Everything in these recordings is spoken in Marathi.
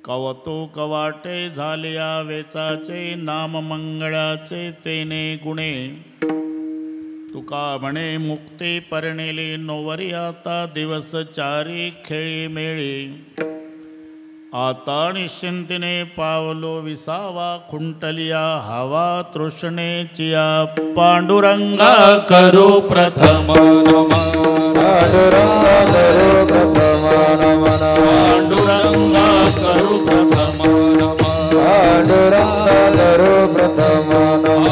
कवतुक वाटे झालिया वेचाचे, नाम मंगळाचे तेने गुणे. तुका म्हणे मुक्ती परणिली नोवरी, आता दिवस चारी खेळी मेळी. आता निश्चिंतीने पावलो विसावा, खुंटलिया हवा तृष्णेचिया. पांडुरंगा करू प्रथम नमन, पांडुरंगा करू प्रथम नमन, पांडुरंगा करू प्रथम नमन, पांडुरंगा करू प्रथम नमन.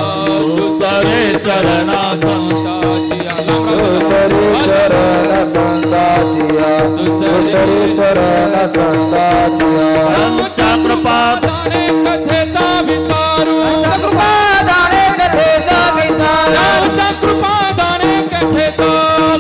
दुसरे चरणा संताचिया, दुसरी चरण संताचिया, दुसरी चरण संताचिया. तुमच्या कृपादाने कथेचा विचारू, तुमच्या कृपादाने कथेचा विसार, तुमच्या कृपादाने कथेचा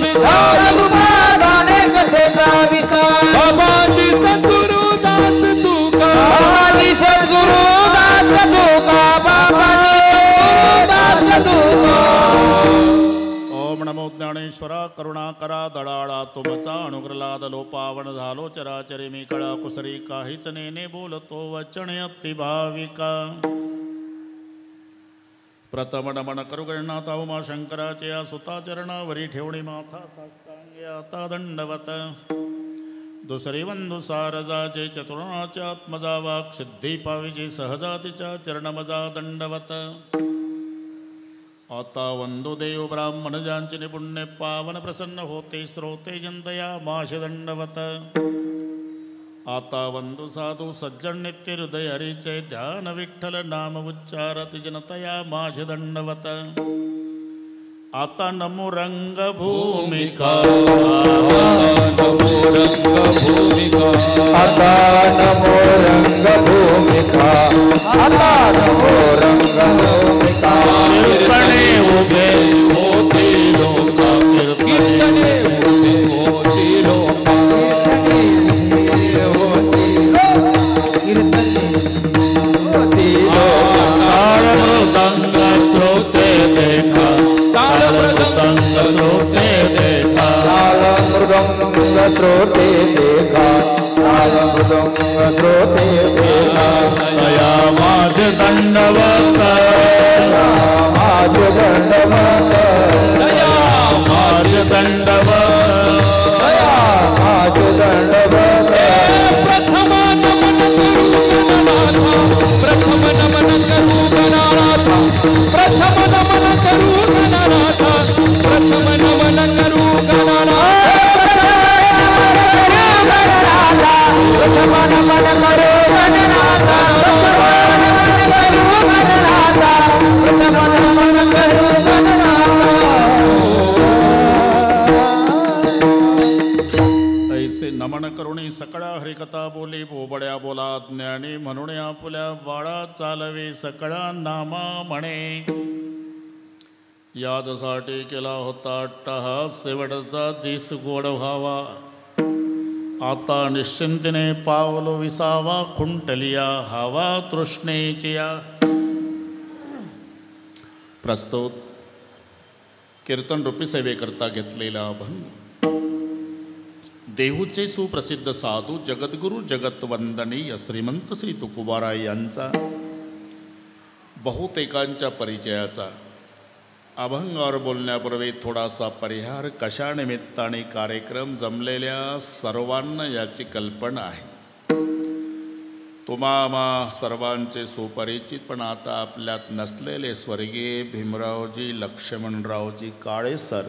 विचार. तुमच्या कृपादाने कथेचा विस्तार. बाबाजी सद्गुरु दास तुका, बाबाजी सद्गुरु दास तुका, बाबाजी सद्गुरु दास तुका. ओम नमो ज्ञानेश्वरा करुणाकरा दडाळा तुमचा अनुग्रलाद लोपावन झालो चराचरी मी कळा कुसरी काहीच नेने बोलतो वचन अति भाविका. प्रथम नमन करू गणनाथ उमा शंकराचे या सुता चरणावरी ठेवणी माथा साष्टांगे आता दंडवत. दुसरी वंदू सारजाचे चतुर्णाच्या आत्मजा वाक सिद्धी पाविजे सहजातीच्या चरणमजा दंडवत. आता वंदो देव ब्राह्मण ज्यांचे निपुण्य पावन प्रसन्न होते श्रोते जनतया माश दंडवत. आता वंदू साधू सज्जन नित्य हृदय हरीचे ध्यान विठ्ठल नाम उच्चारत जनतया माश दंडवत. आता नमो रंग भूमिका, नमो रंग भूमिका, आता नमो रंग भूमिका, आता नमो रंग भूमिका. कीर्तने उभे होती लोका, कीर्तने उभे होती लोका, ताळ मृदंग श्रोते देखा, ताळ मृदंग श्रोते देखा, ताल मृदंग श्रोते देखा, ताल मृदंग श्रोते देखा. दया माझ दंडवत, माझ दंडवत, दया माझ दंडवत, दया माझ दंडवत. प्रथम नमन करू गणनाथा, प्रथम नमन करू गणनाथा, प्रथम नमन करू गणनाथा, प्रथम नमन करू गणनाथा. प्रथम नमन करू गणनाथा, प्रथम नमन करू गणनाथा. ऐसे नमन करुणी सकळा हरिकथा बोली बोबड्या बोला ज्ञानी म्हणून आपुल्या बाळा चालवे सकळा नामा म्हणे. यादसाठी केला होता अट्टहास शेवटचा दिस गोड व्हावा. आता निश्चिंतीने पावलो विसावा, खुंटलिया हवा तृष्णेचिया. प्रस्तुत कीर्तन रूपी सेवेकरता घेतलेला अभंग. देहूचे सुप्रसिद्ध साधू जगद्गुरु जगतवंदनीय श्रीमंत श्री तुकोबाराय यांचा बहुतेकांच्या परिचयाचा. अभंगावर बोलण्यापूर्वी थोडासा परिहार. कशा निमित्ताने कार्यक्रम जमलेल्या सर्वांना याची कल्पना आहे. तुम्हा सर्वांचे सुपरिचित पण आता आपल्यात नसलेले स्वर्गीय भीमरावजी लक्ष्मणरावजी काळे सर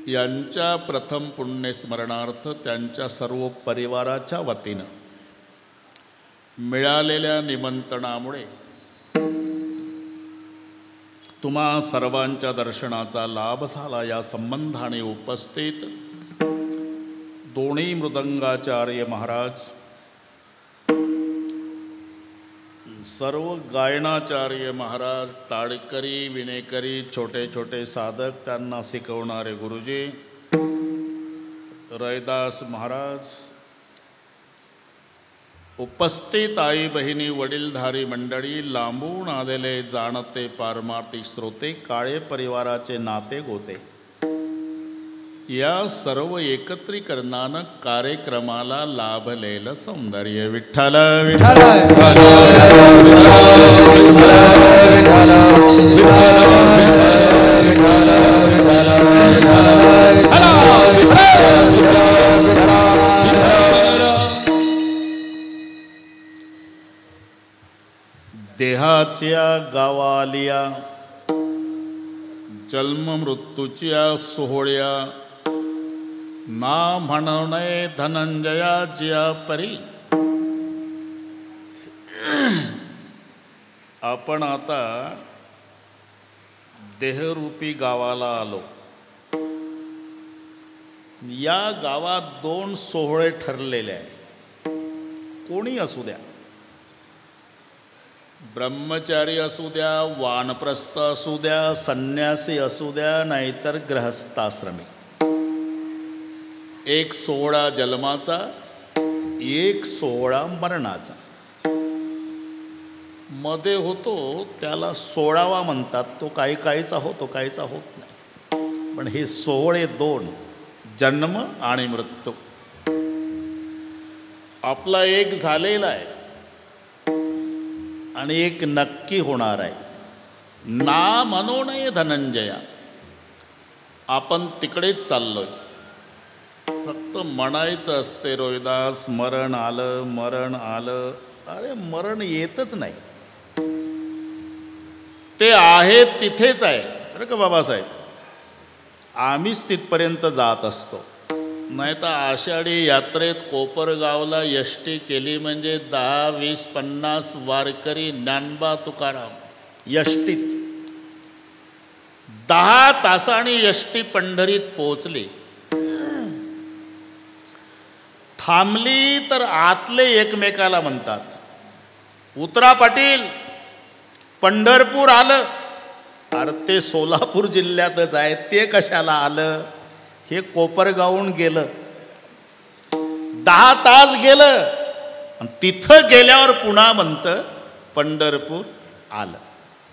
यांच्या प्रथम पुण्यस्मरणार्थ त्यांच्या सर्व परिवाराच्या वतीनं मिळालेल्या निमंत्रणामुळे तुम्हा सर्वांच्या दर्शनाचा लाभ झाला. या संबंधाने उपस्थित दोन्ही मृदंगाचार्य महाराज, सर्व गायनाचार्य महाराज, ताडकरी विनेकरी, छोटे छोटे साधक, त्यांना शिकवणारे गुरुजी, रैदास महाराज, उपस्थित आई बहिणी, वडीलधारी मंडळी, लांबून आलेले जाणते पारमार्थिक श्रोते, काळे परिवाराचे नाते गोते, या सर्व एकत्रीकरणानं कार्यक्रमाला लाभलेलं सौंदर्य. विठ्ठल विठ्ठल देहाच्या गावालिया जन्म मृत्यूच्या सोहळ्या ना म्हणणे धनंजयाच्या परी. आपण आता देहरूपी गावाला आलो. या गावात 2 सोहळे ठरलेले आहे. कोणी असू द्या, ब्रह्मचारी असू द्या, वानप्रस्थ असू द्या, संन्यासी असू द्या, नाहीतर गृहस्थाश्रमी. एक सोहळा जन्माचा, एक सोहळा मरणाचा. मध्ये होतो त्याला 16वा म्हणतात. तो काही काहीचा होतो, काहीचा होत नाही. पण हे सोहळे 2, जन्म आणि मृत्यू. आपला एक झालेला आहे आणि एक नक्की होणार आहे. ना म्हणू नये धनंजया. आपण तिकडेच चाललोय. फक्त म्हणायचं असते रोहिदास, मरण आलं, मरण आलं. अरे मरण येतच नाही. ते आहे तिथेच आहे. बरं का बाबासाहेब, आम्हीच तिथपर्यंत जात असतो. नाही तर आषाढी यात्रेत कोपरगावला यष्टी केली म्हणजे 10, 20, 50 वारकरी ज्ञानबा तुकाराम यष्टीत. 10 तासांनी यष्टी पंढरीत पोहोचली. थांबली तर आतले एकमेकाला म्हणतात, उतरा पाटील, पंढरपूर आलं. अरे ते सोलापूर जिल्ह्यातच आहे, ते कशाला आलं? हे कोपरगावहून गेलं, 10 तास गेलं आणि तिथं गेल्यावर पुन्हा म्हणतं पंढरपूर आलं.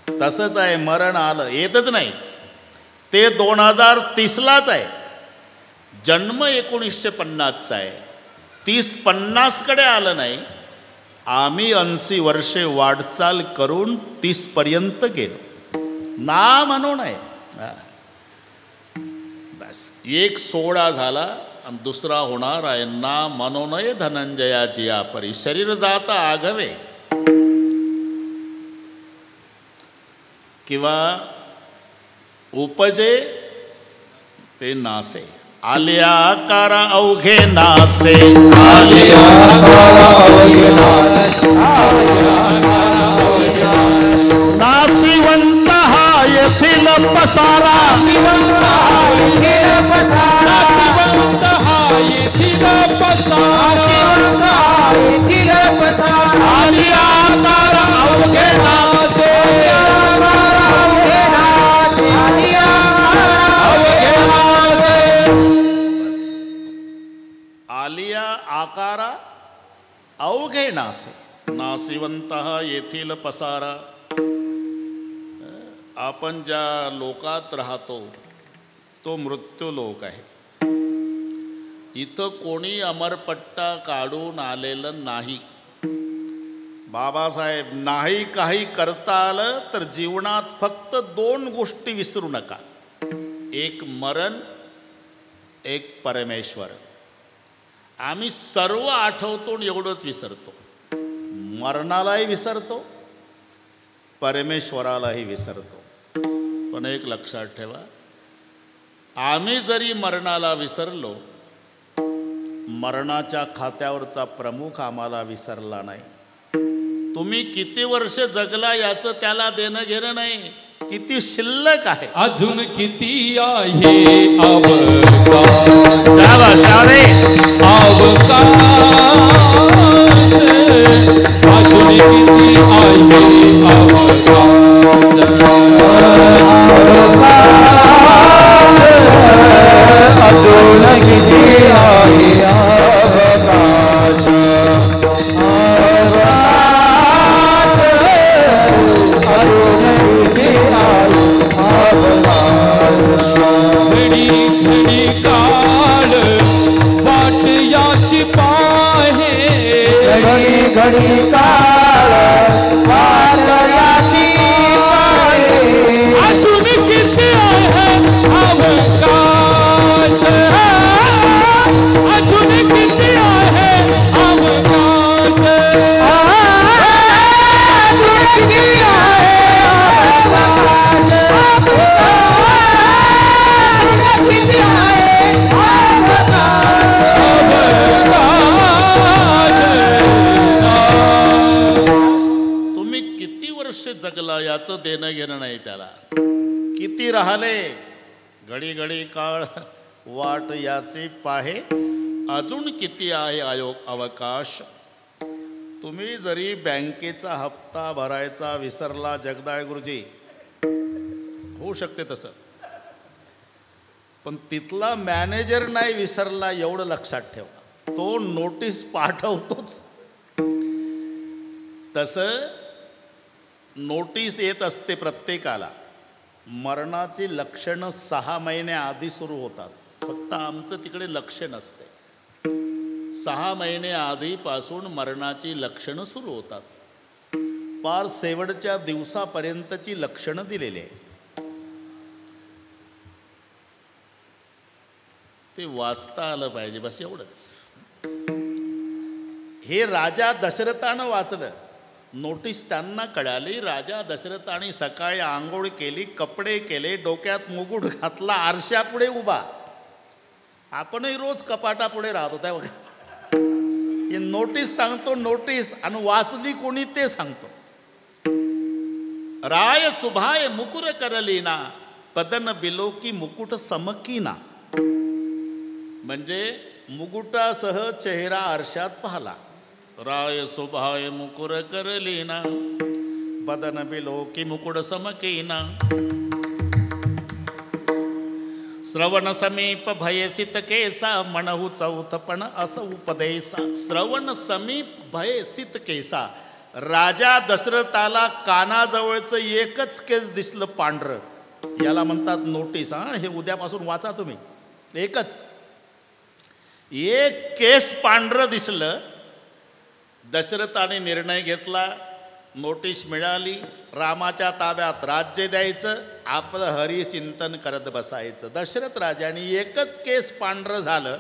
तसंच आहे, मरण आलं, येतच नाही. ते 2030लाच आहे. जन्म 1950चा आहे. 30-50 कडे आलं नाही. आम्ही 80 वर्षे वाटचाल करून 30 पर्यंत गेलो. ना म्हणू नये. बस एक सोहळा झाला आणि दुसरा होणार आहे. ना म्हणू नये धनंजयाची या परी. शरीर जाता आघवे किंवा उपजे ते नासे. आलिया कारा अवघे नासे. आलिया कारा अवघे नासे. नासिवंत हा येथील पसारा. नासिवंत हा येथील पसारा. नासिवंत हा येथील पसारा. नासिवंत हा येथील पसारा. आलिया कारा अवघे नासे. अवघे नासे. आलिया अवघे नासे. आलिया आकारा अवघे नासे. नासिवंत येथील पसारा. आपण ज्या लोकात राहतो तो मृत्यू लोक आहे. इथं कोणी अमरपट्टा काढून आलेलं नाही. बाबासाहेब, नाही काही करता आलं तर जीवनात फक्त 2 गोष्टी विसरू नका. एक मरण, एक परमेश्वर. आम्ही सर्व आठवतो आणि एवढंच विसरतो. मरणालाही विसरतो, परमेश्वरालाही विसरतो. पण एक लक्षात ठेवा, आम्ही जरी मरणाला विसरलो, मरणाच्या खात्यावरचा प्रमुख आम्हाला विसरला नाही. तुम्ही किती वर्ष जगला याचं त्याला देणं घेणं नाही. किती शिल्लक आहे, अजून किती आहे अजून किती अजून किती आहे घडी घडी का घडी घडी काळ वाट याची पाळे. अजून किती आहे अवकाश, अजून किती आहे अवकाश, अजून किती आहे अवकाश, अजून किती आहे तुम्ही किती वर्ष जगला याचं देणं घेणं नाही त्याला. किती राहिले घडी घडी काळ वाट याचे पाहे, अजून किती आहे अवकाश. तुम्ही जरी बँकेचा हप्ता भरायचा विसरला जगदाळे गुरुजी, होऊ शकते तसं, पण तिथला मॅनेजर नाही विसरला एवढं लक्षात ठेवा. तो नोटीस पाठवतोच. तसं नोटीस येत असते प्रत्येकाला. मरणाची लक्षणं 6 महिन्याआधी सुरू होतात. फक्त आमचं तिकडे लक्ष नसते. 6 महिने आधीपासून मरणाची लक्षणं सुरू होतात. पार शेवटच्या दिवसापर्यंतची लक्षणं दिलेली आहे. ते वाचता आलं पाहिजे, बस एवढंच. हे राजा दशरथानं वाचलं. नोटीस त्यांना कळाली. राजा दशरथाने सकाळी आंघोळ केली, कपडे केले, डोक्यात मुकुट घातला, आरशापुढे उभा. आपणही रोज कपाटापुढे राहत होता बघा. हे नोटीस सांगतो, नोटीस, आणि वाचली कोणी ते सांगतो. राय सुभाय मुकुर करलीना, पदन बिलोकी मुकुट समकीना. म्हणजे मुकुटासह चेहरा आरशात पाहला. राय शोभाय मुकुर करलीना, बदन बिलोकी मुकुट समकीना. श्रवण समीप भयसित केसा, म्हणहु चौथपण अस उपदेसा. श्रवण समीप भयसित केसा. राजा दशरथाला कानाजवळचं एकच केस दिसलं पांढरं. याला म्हणतात नोटीस. हे उद्यापासून वाचा तुम्ही. एकच एक केस पांढरं दिसलं. दशरथाने निर्णय घेतला. नोटीस मिळाली. रामाच्या ताब्यात राज्य द्यायचं, आपलं हरिचिंतन करत बसायचं. दशरथ राजाने एकच केस पांढरं झालं,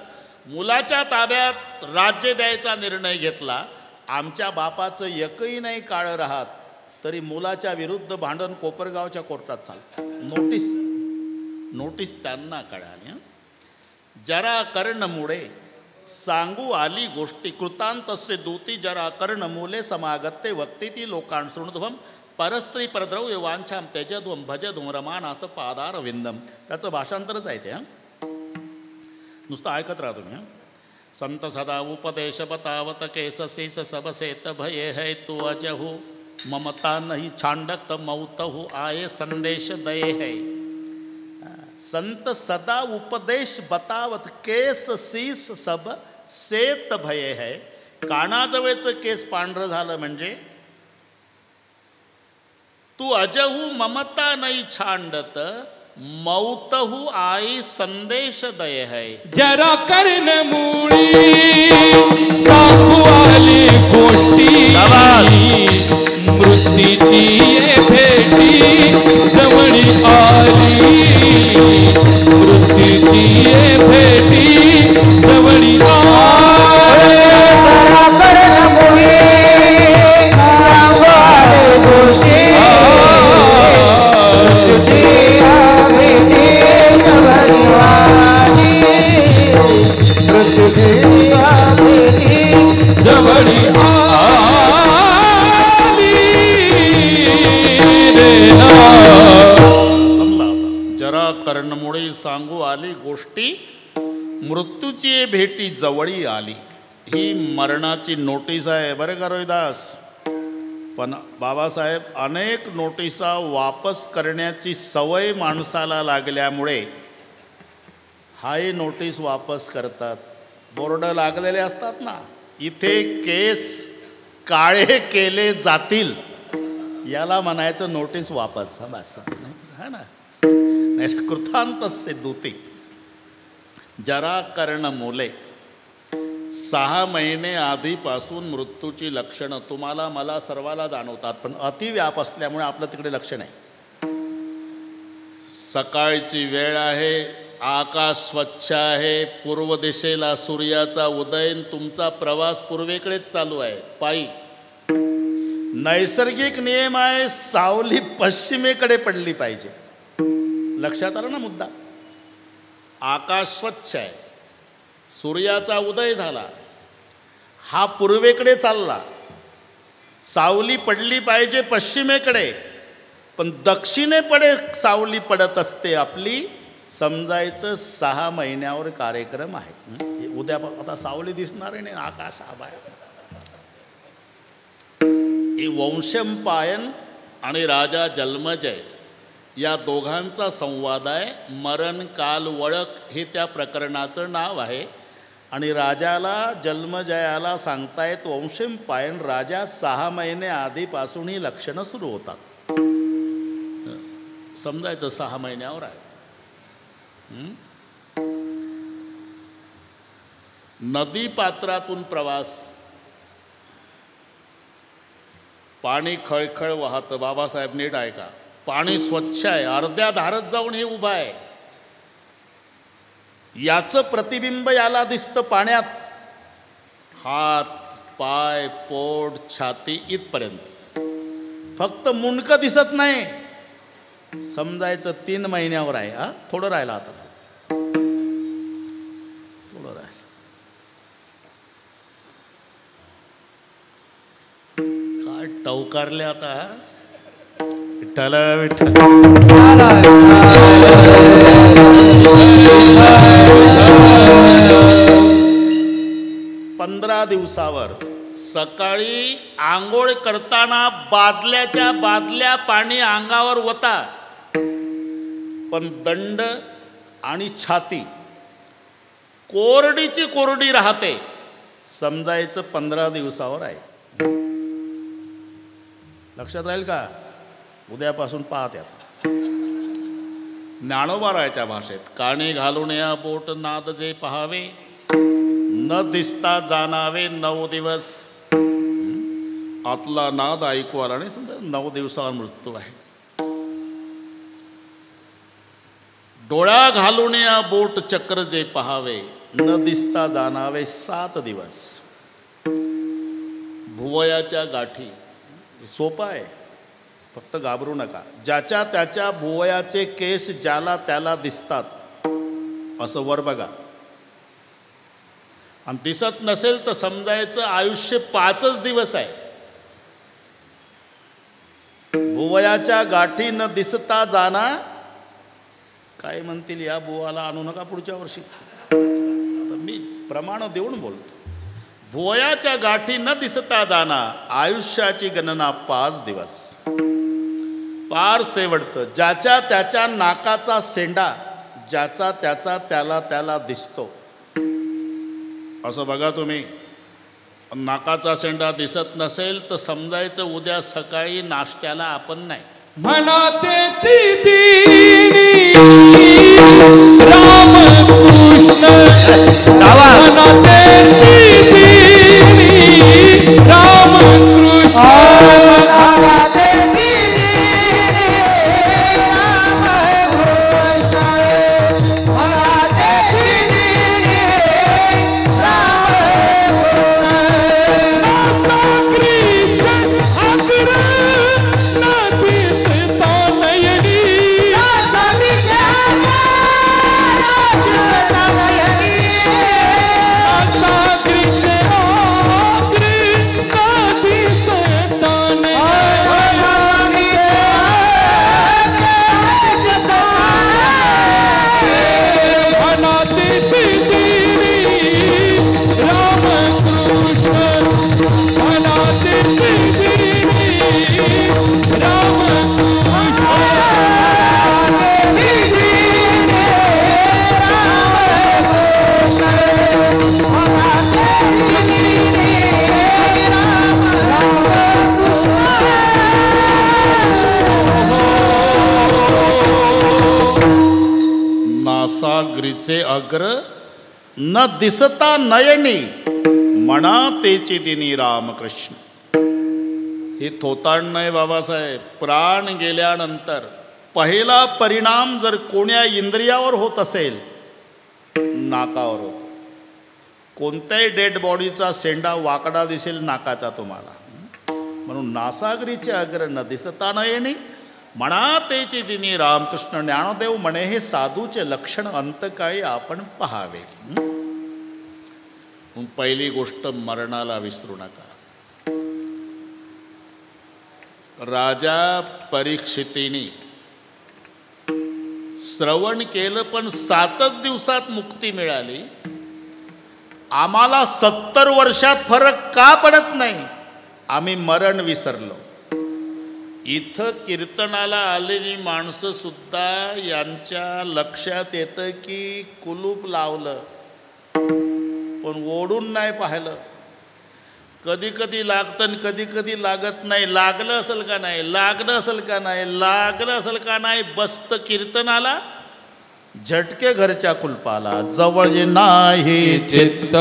मुलाच्या ताब्यात राज्य द्यायचा निर्णय घेतला. आमच्या बापाचं एकही नाही काळं राहत, तरी मुलाच्या विरुद्ध भांडण कोपरगावच्या कोर्टात चालतं. नोटीस त्यांना कळाली. जरा कर्णमुळे सांगू आली गोष्टी, कृतांतस्य दूती जरा कर्णमूले समागत्ते वक्ती ती लोकांन शृणुध्वम, परस्त्री परद्रव्य वांछाम त्यजध्वम भजध्वम रमानाथ पादार विंदम. त्याचं भाषांतरच आहे ते. नुसतं ऐकत राहा तुम्ही. संत सदा उपदेश बतावत केस शीस सब सेत भये है तू अजहू, ममता नहीं छांडत मौतहू आये संदेश दये है. संत सदा उपदेश बतावत केस शीस सब सेत भये है. कानाजवळचं केस पांढरं झालं म्हणजे तू अजहू ममता नाही छांडत मौतहू आई संदेश दये है. जरा कर्ण मुळी सांगू आली गोष्टी, मृत्यूची ये भेटी जवळी आली, मृत्यूची ये भेटी जवळी आली. जरा कर्णमुळे सांगू आली गोष्टी, मृत्यूची या भेटी जवळी आली, मृत्यूची या भेटी जवळी जरा कर्णमुळे सांगू आली गोष्टी, मृत्यूची भेटी जवळी आली. ही मरणाची नोटीस आहे बरे का रोहिदास. पण बाबासाहेब, अनेक नोटिसा वापस करण्याची सवय माणसाला लागल्यामुळे हाही नोटीस वापस करतात. बोर्ड लागलेले असतात ना, इथे केस काळे केले जातील, याला म्हणायचं नोटीस वापस. हा बस है ना. कृतांतस्य दूती जरा कर्ण मुले 6 महिने आधीपासून मृत्यूची लक्षणं तुम्हाला मला सर्वाला जाणवतात, पण अतिव्याप असल्यामुळे आपलं तिकडे लक्ष नाही. सकाळची वेळ आहे, आकाश स्वच्छ आहे, पूर्व दिशेला सूर्याचा उदय, तुमचा प्रवास पूर्वेकडेच चालू आहे पायी. नैसर्गिक नियम आहे, सावली पश्चिमेकडे पडली पाहिजे. लक्षात आलं ना मुद्दा? आकाश स्वच्छ आहे, सूर्याचा उदय झाला, हा पूर्वेकडे चालला, सावली पडली पाहिजे पश्चिमेकडे, पण दक्षिणेकडे सावली पडत असते आपली. समजायचं 6 महिन्यावर कार्यक्रम आहे. उद्या आता सावली दिसणार आहे, आकाश आभाळ. हे वंशंपायन आणि राजा जन्मजय या दोघांचा संवाद आहे. मरण काल वळख हे त्या प्रकरणाचं नाव आहे. आणि राजाला जन्मजयाला सांगतायत वंशंपायन राजा 6 महिने आधीपासून ही लक्षणं सुरू होतात. समजायचं 6 महिन्यावर आहे. नदी पात्रातून प्रवास, पाणी खळखळ वाहतं. बाबासाहेब नीट ऐका, पाणी स्वच्छ आहे, अर्ध्या धारत जाऊन हे उभं आहे. याचं प्रतिबिंब याला दिसतं पाण्यात. हात, पाय, पोट, छाती इथपर्यंत. फक्त मुंडकं दिसत नाही. समजायचं 3 महिन्यावर आहे. थोडं राहिलं आता, थोडं राहिलं. काय टवकारले आता. विठ्ठल विठ्ठल. 15 दिवसावर सकाळी आंघोळ करताना बादल्याच्या बादल्या पाणी अंगावर होता, पण दंड आणि छाती कोरडीची कोरडी राहते. समजायचं 15 दिवसावर आहे. लक्षात राहील का? उद्यापासून पाहत्यात. ज्ञानोबारायच्या भाषेत, काणी घालून या बोट नाद जे पहावे, न दिसता जाणावे 9 दिवस. आतला नाद ऐकू आला नाही. समजा 9 दिवसावर मृत्यू आहे. डोळा घालून या बोट चक्र जे पहावे, न दिसता जाणावे 7 दिवस. भुवयाच्या गाठी, सोपं आहे, फक्त घाबरू नका. ज्याच्या त्याच्या भुवयाचे केस ज्याला त्याला दिसतात, असं वर बघा. आणि दिसत नसेल तर समजायचं आयुष्य 5च दिवस आहे. भुवयाच्या गाठी न दिसता जाना. काय म्हणतील, या बुवाला आणू नका पुढच्या वर्षी. आता मी प्रमाण देऊन बोलतो. भुवयाच्या गाठी न दिसता जाना, आयुष्याची गणना 5 दिवस. पार शेवटचं, ज्याच्या त्याच्या नाकाचा सेंडा ज्याचा त्याचा त्याला त्याला दिसतो. असं बघा तुम्ही. नाकाचा शेंडा दिसत नसेल तर समजायचं उद्या सकाळी नाश्त्याला आपण नाही. मनातेची दिनी राम कृष्ण, मनातेची दिनी राम नासागरीचे अग्र न दिसता नयनी म्हणा तेची दिनी रामकृष्ण. ही थोतांड नाही बाबासाहेब. प्राण गेल्यानंतर पहिला परिणाम जर कोण्या इंद्रियावर होत असेल नाकावर होतो. कोणत्याही डेड बॉडीचा शेंडा वाकडा दिसेल नाकाचा तुम्हाला. म्हणून नासागरीचे अग्र न दिसता नयनी म्हणा तेची दिनी रामकृष्ण. ज्ञानदेव म्हणे हे साधूचे लक्षण अंतकाळी आपण पहावे. पहिली गोष्ट मरणाला विसरू नका. राजा परीक्षितीने श्रवण केलं पण 7च दिवसात मुक्ती मिळाली. आम्हाला 70 वर्षात फरक का पडत नाही? आम्ही मरण विसरलो. इथं कीर्तनाला आलेली माणसं सुद्धा यांच्या लक्षात येतं की कुलूप लावलं पण ओढून नाही पाहिलं. कधी कधी लागतं आणि कधी कधी लागत नाही. लागलं असेल का नाही, लागलं असेल का नाही, लागलं असेल का नाही. बसतं कीर्तनाला झटके घरच्या कुलपाला. जवळ जे नाही चित्त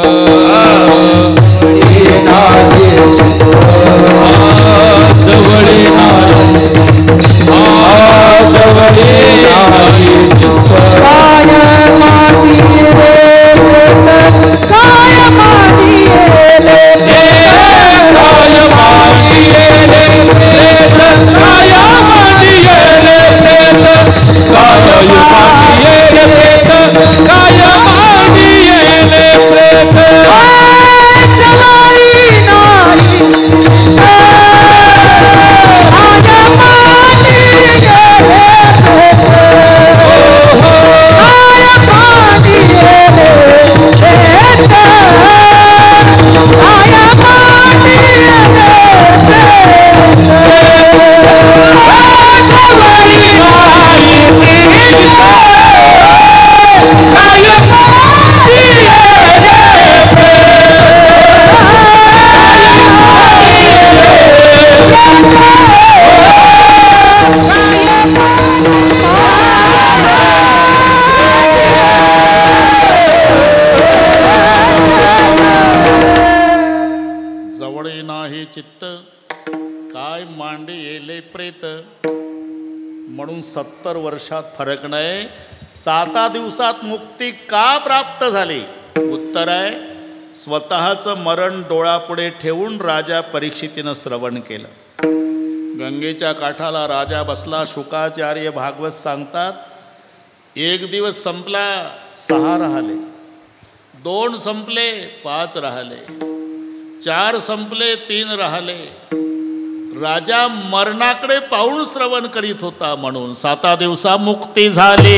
चित्त काय मांडे येले प्रेत. म्हणून 70 वर्षात फरक नाही. 7 दिवसात मुक्ती का प्राप्त झाली? उत्तर आहे स्वतःचं मरण डोळ्यापुढे ठेवून राजा परीक्षितीनं श्रवण केलं. गंगेच्या काठाला राजा बसला. शुकाचार्य भागवत सांगतात 1 दिवस संपला 6 राहिले, 2 संपले 5 राहिले, 4 संपले 3 राहिले. राजा मरणाकडे पाहून श्रवण करीत होता. म्हणून 7 दिवसा मुक्ती झाली.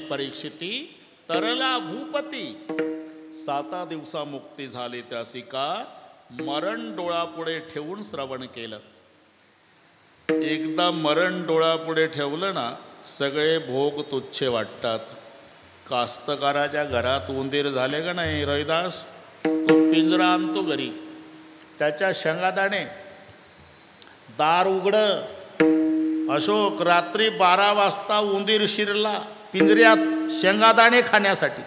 परीक्षिती तरला भूपती. 7 दिवसा मुक्ती झाली त्यासी का मरण डोळापुढे ठेवून श्रवण केलं. एकदा मरण डोळापुढे ठेवलं ना सगळे भोग तुच्छ वाटतात. कास्तकाराच्या घरात उंदीर झाले का नाही रविदास, तो पिंजरा आणतो घरी, त्याच्या शेंगादाणे दार उघड. अशोक रात्री 12 वाजता उंदीर शिरला पिंजऱ्यात शेंगादाणे खाण्यासाठी,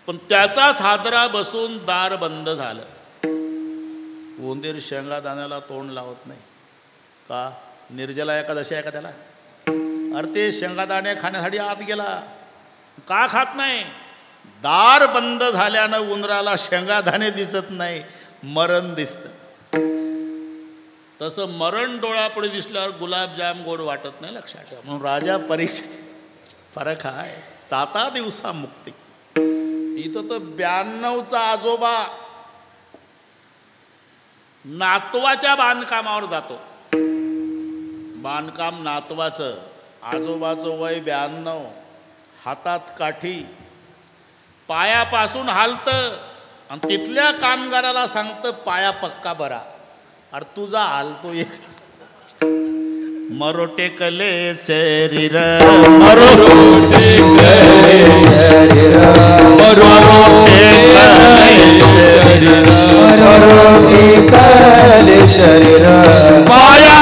पण त्याचाच हादरा बसून दार बंद झालं. उंदीर शेंगादाण्याला तोंड लावत नाही का? निर्जला एकादशी आहे का त्याला? अरे ते शेंगादाणे खाण्यासाठी आत गेला. का खात नाही? दार बंद झाल्यानं उंदराला शेंगादाणे दिसत नाही, मरण दिसतं. तसं मरण डोळ्यापुढे दिसल्यावर गुलाबजाम गोड वाटत नाही, लक्षात ठेवा. म्हणून राजा परीक्षित फरक आहे. 7 दिवसा मुक्ती. इथं तर 92चा आजोबा नातवाच्या बांधकामावर जातो. बांधकाम नातवाचं, आजोबाचं वय 92, हातात काठी, पायापासून हालतं आणि तिथल्या कामगाराला सांगतं पाया पक्का बरा. अरे तुझा हालतो एक मरोटे कले शरीर मरोटे कले शरीर मरोटे कले शरीर पाया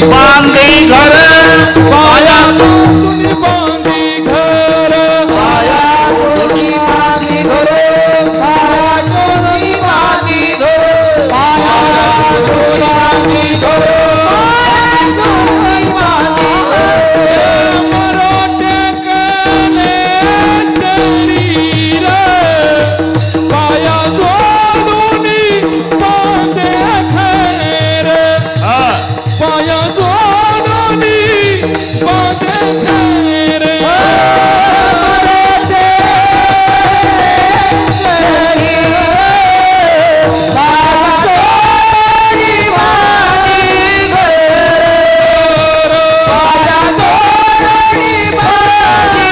बांधी घर पाया तुम्ही बांधी घर पाया जोडी बांधी घर पाया जोडी बांधी घर पाया जोडी बांधी घर मरोटे कले शरीर पाया जोडूनी बांधे घर पाया जोडूनी बांधे घर मरोटे शरीर पाया जोडी बांधी घर पाया जोडी बांधी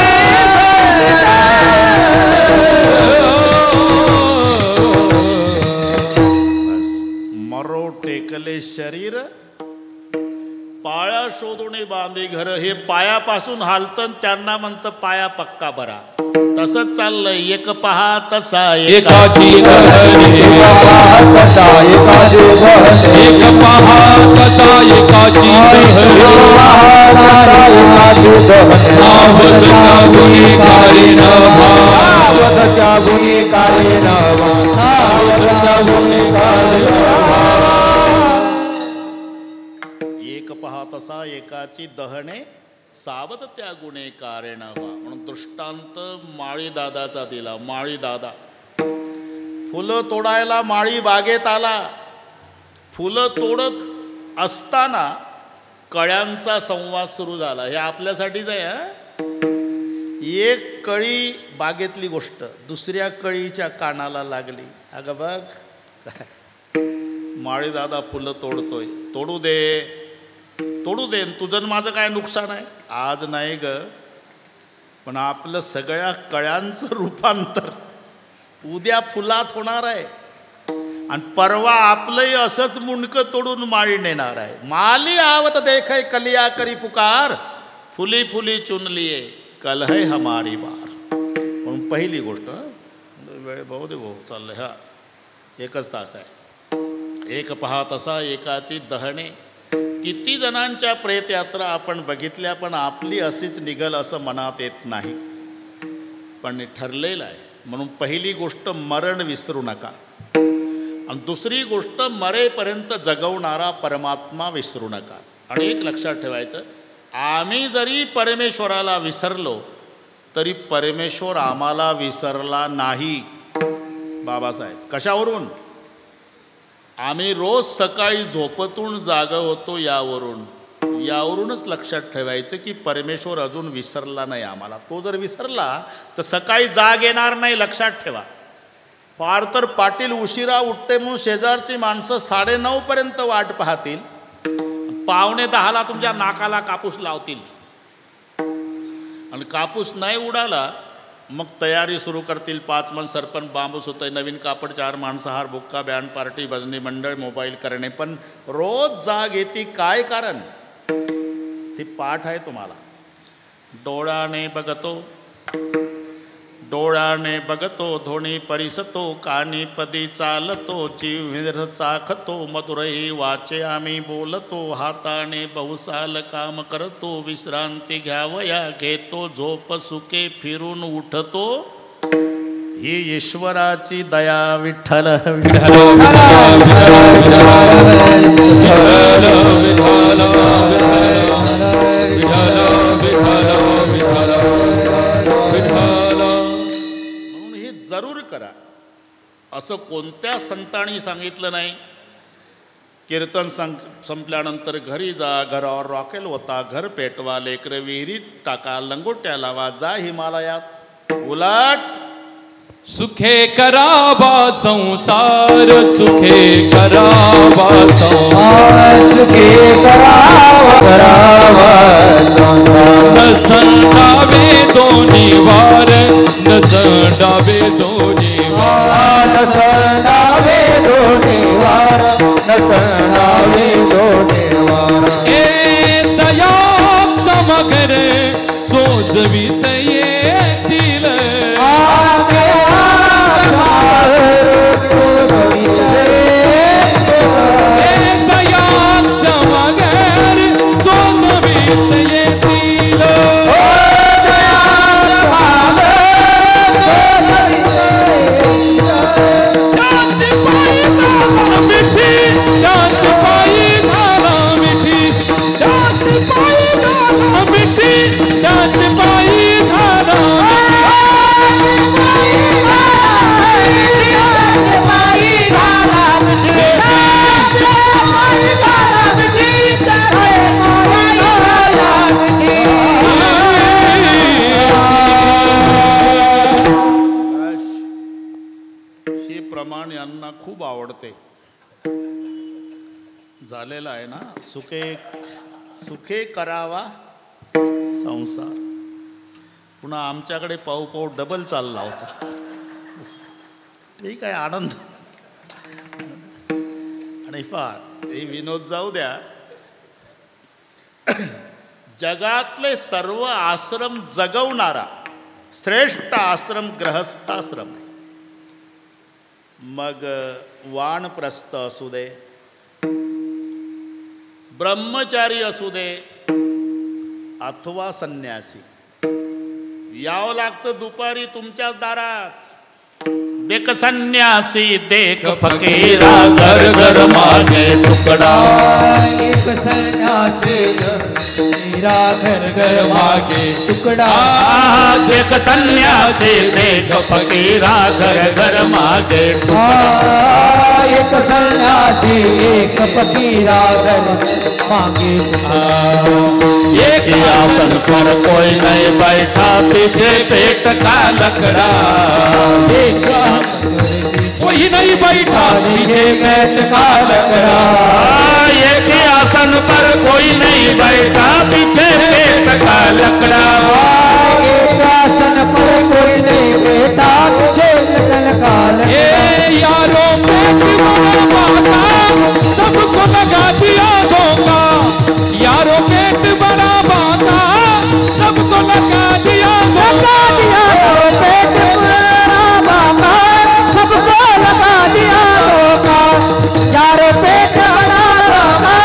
मरो टेकले शरीर पाया शोधून बांधी घर. हे पायापासून हालतं, त्यांना म्हणतं पाया पक्का बरा. तसंच चाललंय. एक पहा तसा एकाची लहरी कसा एकाची बहरे एक पहा कसा एकाची सावध त्या गुन्हेगारी नवा सावध त्या गुन्हेगारी नवा सावध त्या गुन्हेगारी नवा. एक पहा तसा एकाची दहणे सावध त्या गुन्हे कारण व्हा. म्हणून दृष्टांत माळी दादाचा दिला. माळी दादा फुलं तोडायला माळी बागेत आला. फुलं तोडत असताना कळ्यांचा संवाद सुरू झाला. हे आपल्यासाठीच आहे. एक कळी बागेतली गोष्ट दुसऱ्या कळीच्या कानाला लागली. अगं बघ माळी दादा फुलं तोडतोय. तोडू दे तोडू दे, तुझं माझं काय नुकसान आहे. आज नाही ग, पण आपलं सगळ्या कळ्यांचं रूपांतर उद्या फुलात होणार आहे. आणि परवा आपलंही असंच मुंडकं तोडून माळी नेणार आहे. माली आवत देखै कलिया करी पुकार फुली फुली चुनलिये कल है हमारी बार. म्हणून पहिली गोष्ट वेळ भाऊ दे भाऊ चाललंय. हा एकच तास आहे. एक पहा तसा एकाची दहणे. किती जणांच्या प्रेतयात्रा आपण बघितल्या, पण आपली अशीच निघल असं मनात येत नाही. पण ठरलेलं आहे. म्हणून पहिली गोष्ट मरण विसरू नका. आणि दुसरी गोष्ट मरेपर्यंत जगवणारा परमात्मा विसरू नका. आणि एक लक्षात ठेवायचं, आम्ही जरी परमेश्वराला विसरलो तरी परमेश्वर आम्हाला विसरला नाही. बाबासाहेब कशावरून? आम्ही रोज सकाळी झोपेतून जागा होतो यावरूनच लक्षात ठेवायचं की परमेश्वर अजून विसरला नाही आम्हाला. तो जर विसरला तर सकाळी जाग येणार नाही. लक्षात ठेवा. फार तर पाटील उशिरा उठते म्हणून शेजारची माणसं 9:30 पर्यंत वाट पाहतील. 9:45 तुमच्या नाकाला कापूस लावतील. आणि कापूस नाही उडाला मग तयारी सुरू करतील. 5 मन सरपंच बांबूस होतंय, नवीन कापड, 4 मांसाहार, बुक्का, बँड पार्टी, भजनी मंडळ, मोबाईल करणे. पण रोज जाग येते. काय कारण? ती पाठ आहे तुम्हाला. डोळ्याने बघतो धोणी परिसतो, कानी पदी चालतो, जीव चाखतो, मधुरही वाचे आम्ही बोलतो, हाताने बहुसाल काम करतो, विश्रांती घ्यावया घेतो, झोप सुके फिरून उठतो, ही ईश्वराची दया विठ्ठल म्हणून हे जरूर करा. असं कोणत्या संतांनी सांगितलं नाही. कीर्तन संपल्यानंतर घरी जा, घरावर रॉकेल होता, घर पेटवा, लेकरं विहिरीत टाका, लंगोट्या लावा, जा हिमालयात. उलट सुखे करावा संसार सुखे करावा संसार सुखे करावा संसार न संडावे दोन्ही वार न संडावे दोन्ही वार न संडावे दोन्ही वार न संडावे दोन्ही वार ए दया क्षमा करे सोजवीत येतील प्रमाण यांना खूप आवडते. झालेला आहे ना. सुखे सुखे करावा संसार. पुन्हा आमच्याकडे पाऊ पाऊ डबल चालला होता. ठीक आहे, आनंद. आणि हे विनोद जाऊ द्या. जगातले सर्व आश्रम जगवणारा श्रेष्ठ आश्रम गृहस्थाश्रम आहे. मग वानप्रस्थ असू दे, ब्रह्मचारी असू दे, अथवा संन्यासी, यावं लागतं दुपारी तुमच्याच दारात. देख संन्यासी देख फकीरा, घर घर मागे तुकडा. एक संन्यासी मेरा घर घर मागे तुकडा. देख संन्यासी देख फकीरा, घर घर मागे तुकडा. एक संन्यासी एक फकीरा, घर मागे तुकडा. एक आसन पर कोई नहीं बैठा, पीछे पेट का लकड़ा. कोई नहीं बैठा पीछे पेट का लकड़ा. एक आसन पर कोई नहीं बैठा, पीछे पेट का लकड़ा. एक आसन पर कोई नहीं बैठा, पीछे पेट का लकड़ा. यारो पेट बड़ा बाता सबको लगा दिया धोखा. यारो पेट बड़ा बाता सबको लगा दिया धोखा. पेट बड़ा बाता सबको लगा दिया धोखा. यारो पेट बड़ा बाता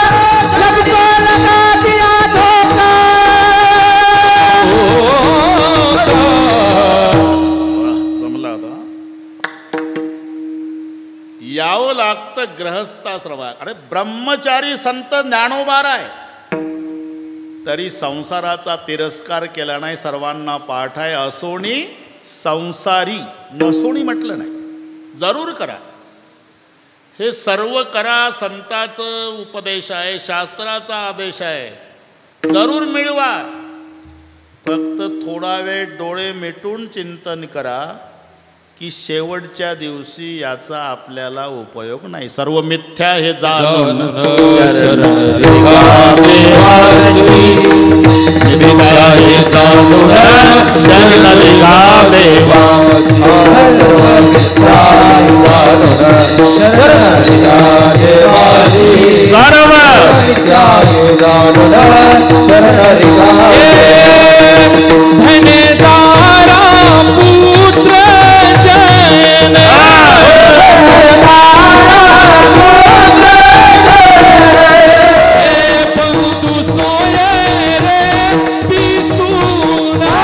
सबको लगा दिया धोखा. जमला आता. यावं लागतं ग्रहस्थाश्रमात. अरे ब्रह्मचारी संत ज्ञानोबा आहे, तरी संसाराचा तिरस्कार केला नाही. सर्वांना पाठ आहे. असोनी संसारी, नसोनी म्हटलं नाही. जरूर करा, हे सर्व करा. संताचं उपदेश आहे, शास्त्राचा आदेश आहे. जरूर मिळवा. फक्त थोडा वेळ डोळे मिटून चिंतन करा की शेवटच्या दिवशी याचा आपल्याला उपयोग नाही. सर्व मिथ्या हे जाणून शरण धनेदारा पुत्र जन बंधु सोये रे पिछुना.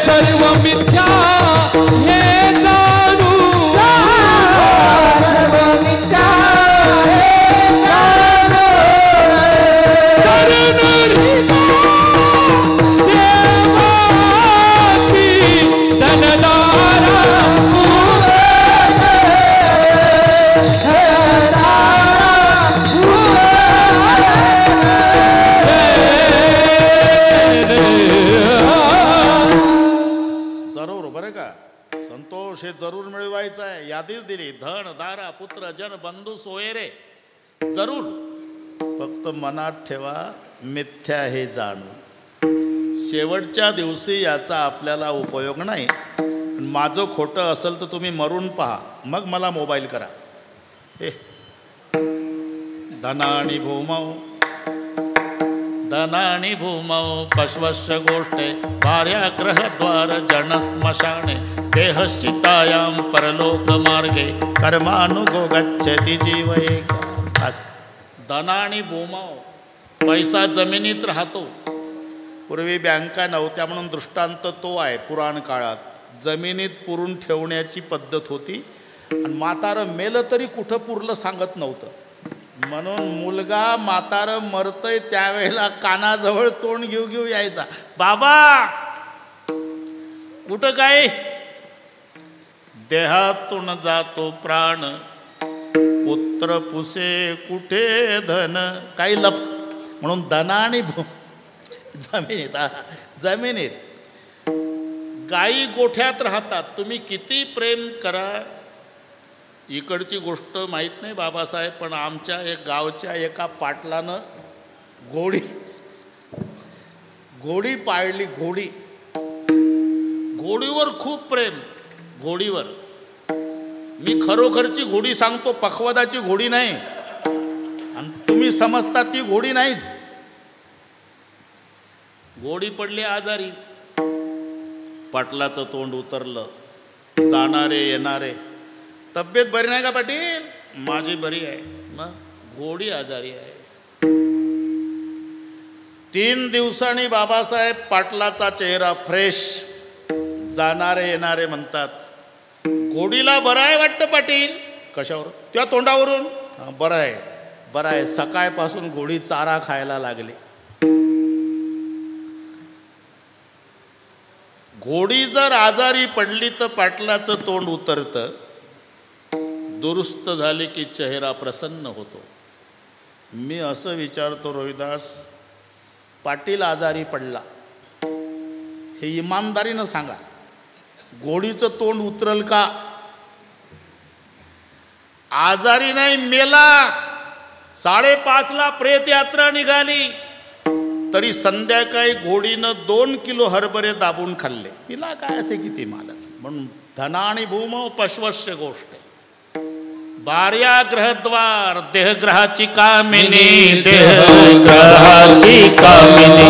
सर्व मिथ्या हे जाणू. सर्व मिथ्या हे आधीच दिली. धन दारा पुत्र जन बंधू सोयरे जरूर, फक्त मनात ठेवा मिथ्या हे जाणून. शेवटच्या दिवशी याचा आपल्याला उपयोग नाही. माझं खोटं असेल तर तुम्ही मरून पहा, मग मला मोबाईल करा. हे धनानी भूमौ धनानी भूमौ पश्वस्य गोष्टे भार्याग्रहद्वार जनस्मशाने देहश्चितायां परलोक मार्गे कर्मानुगो गच्छति जीव एक. धनानी भूमौ, पैसा जमिनीत राहतो. पूर्वी बँका नव्हत्या म्हणून दृष्टांत तो आहे. पुराण काळात जमिनीत पुरून ठेवण्याची पद्धत होती. आणि म्हातारं मेलं तरी कुठं पुरलं सांगत नव्हतं. म्हणून मुलगा म्हातारं मरतय त्यावेळेला कानाजवळ तोंड घेऊ घेऊ यायचा, बाबा कुठं काय. देहातून जातो प्राण पुत्र पुसे कुठे धन. काही लप म्हणून धनानी जमिनीत जमिनीत गाई गोठ्यात राहतात. तुम्ही किती प्रेम करा. इकडची गोष्ट माहीत नाही बाबासाहेब, पण आमच्या एक गावच्या एका पाटलानं घोडी पाळली. घोडीवर खूप प्रेम. घोडीवर मी खरोखरची घोडी सांगतो, पखवादाची घोडी नाही. आणि तुम्ही समजता ती घोडी नाहीच. घोडी पडली आजारी. पाटलाचं तोंड उतरलं. जाणारे येणारे, तब्येत बरी नाही का पाटील? माझी बरी आहे. मग घोडी आजारी आहे. 3 दिवसांनी बाबासाहेब पाटलाचा चेहरा फ्रेश. जाणारे येणारे म्हणतात, घोडीला बरं आहे वाटतं पाटील. कशावर? त्या तोंडावरून. बरं आहे बरं आहे. सकाळपासून घोडी चारा खायला लागली. घोडी जर आजारी पडली तर पाटलाचं तोंड उतरतं. दुरुस्त झाली की चेहरा प्रसन्न होतो. मी असं विचारतो रोहिदास, पाटील आजारी पडला हे इमानदारीनं सांगा, घोडीचं तोंड उतरल का? आजारी नाही, मेला. 5:30ला प्रेत यात्रा निघाली तरी संध्याकाळी घोडीनं 2 किलो हरभरे दाबून खाल्ले. तिला काय असे किती मालक. म्हणून धनानी भूमौ पश्वस्य गोष्ट. भार्याग्रहद्वार देहग्रहाची कामिनी. देहग्रहाची कामिनी.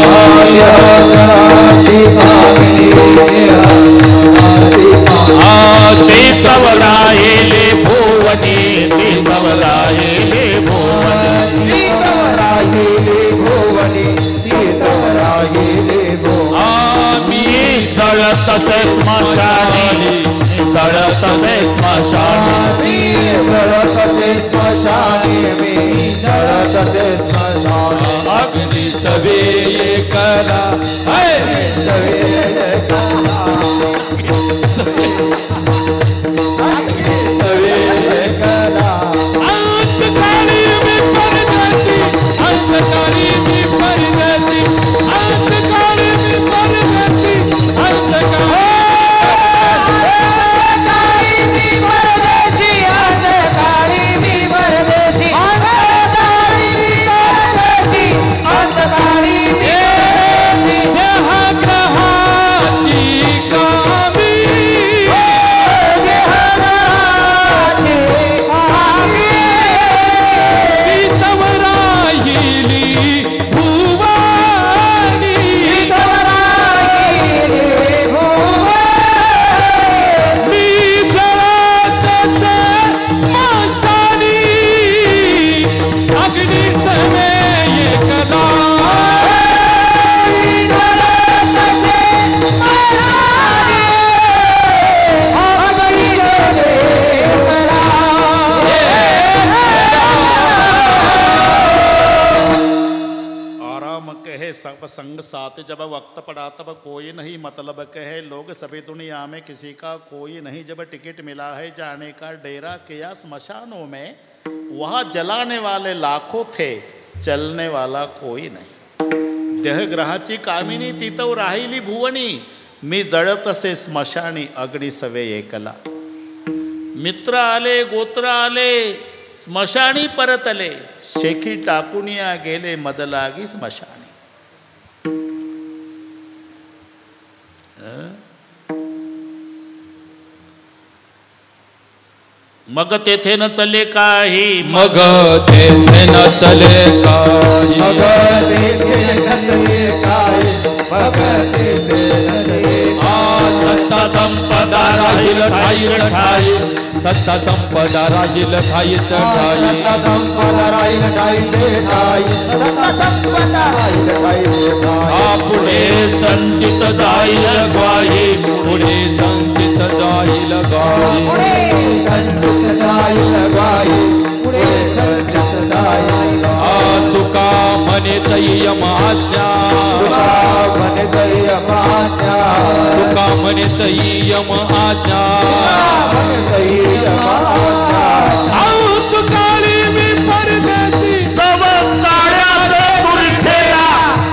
ते कवरायले भुवनी. ते कवरायले भुवनी. आम्ही जळतसे स्मशानी. जळतसे स्मशानी. जळतसे स्मशानी. जळतसे स्मशानी. अग्नीच्या वेये करा. संग साथ जब वक्त पड़ा तब कोई नहीं मतलब कहे. लोग सभी दुनिया में किसी का कोई नहीं. जब टिकट मिला है जाने का डेरा किया स्मशानों में. वहाँ जलाने वाले लाखों थे, चलने वाला कोई नहीं. देहग्रहाची कामिनी तिथं राहिली भुवनी. मी जळत असे स्मशानी अग्नी सवे एकला. मित्र आले गोत्र आले स्मशानी परतले शेखी टाकुनिया गेले मजलागी स्मशानी. मग तेथे न चले काही मग तेथे न चले काही मग तेथे न चले काही मग तेथे न चले सत्ता संपदा राहील ठाई ठाई सत्ता संपदा राहील ठाई ठाई सत्ता संपदा राहील ठाई ठाई सत्ता संपदा राहील ठाई ठाई पुढे संचित जाईल ग्वाही पुढे संचित जाईल ग्वाही पुढे संचित जाईल ग्वाही पुढे संचित जाईल तुका म्हणे तय्यम आज्ञा तुका म्हणे तय्यम आज्ञा तुका म्हणे तय्यम आज्ञा तुकाळी मी परदेशी सब काळाचे दुर्ठेला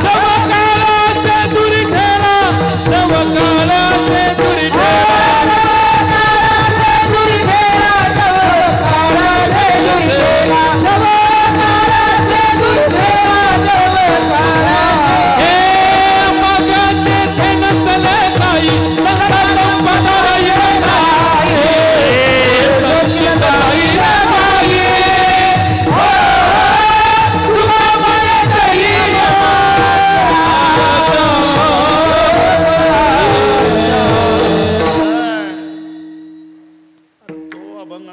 सब काळाचे दुर्ठेला सब काळाचे दुर्ठेला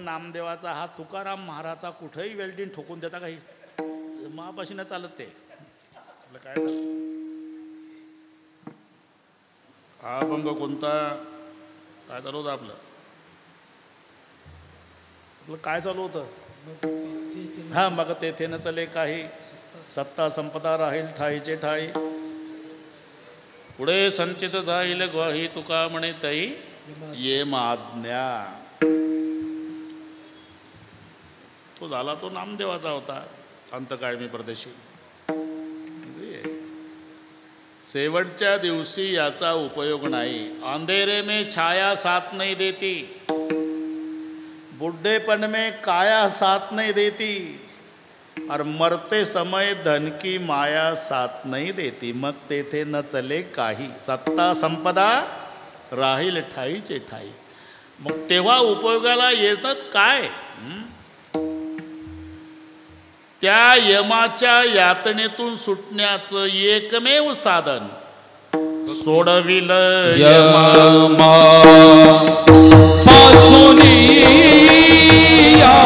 नामदेवाचा हा तुकाराम महाराजचा कुठेही वेल्डिंग ठोकून देता काही महापाशी न चालत ते आपलं काय चालतं. हा अभंग कोणता काय चालू होतं आपलं काय चालू होतं हा मग तेथे न चले काही सत्ता संपदा राहील ठाईचे ठाई पुढे संचित जाईल ग्वाही तुका म्हणे तई ये आज्ञा. तो झाला तो नामदेवाचा होता अंतकाळमी परदेशी. शेवटच्या दिवशी याचा उपयोग नाही. अंधेरे में छाया साथ नहीं देती बुढ़ेपन में काया साथ नहीं देती और मरते समय धन की माया साथ नहीं देती. मग तेथे न चले काही सत्ता संपदा राहील ठाईचे ठाई. मग तेव्हा उपयोगाला येतात काय त्या यमाच्या यातनेतून सुटण्याचं एकमेव साधन सोडविल यमा पासूनी या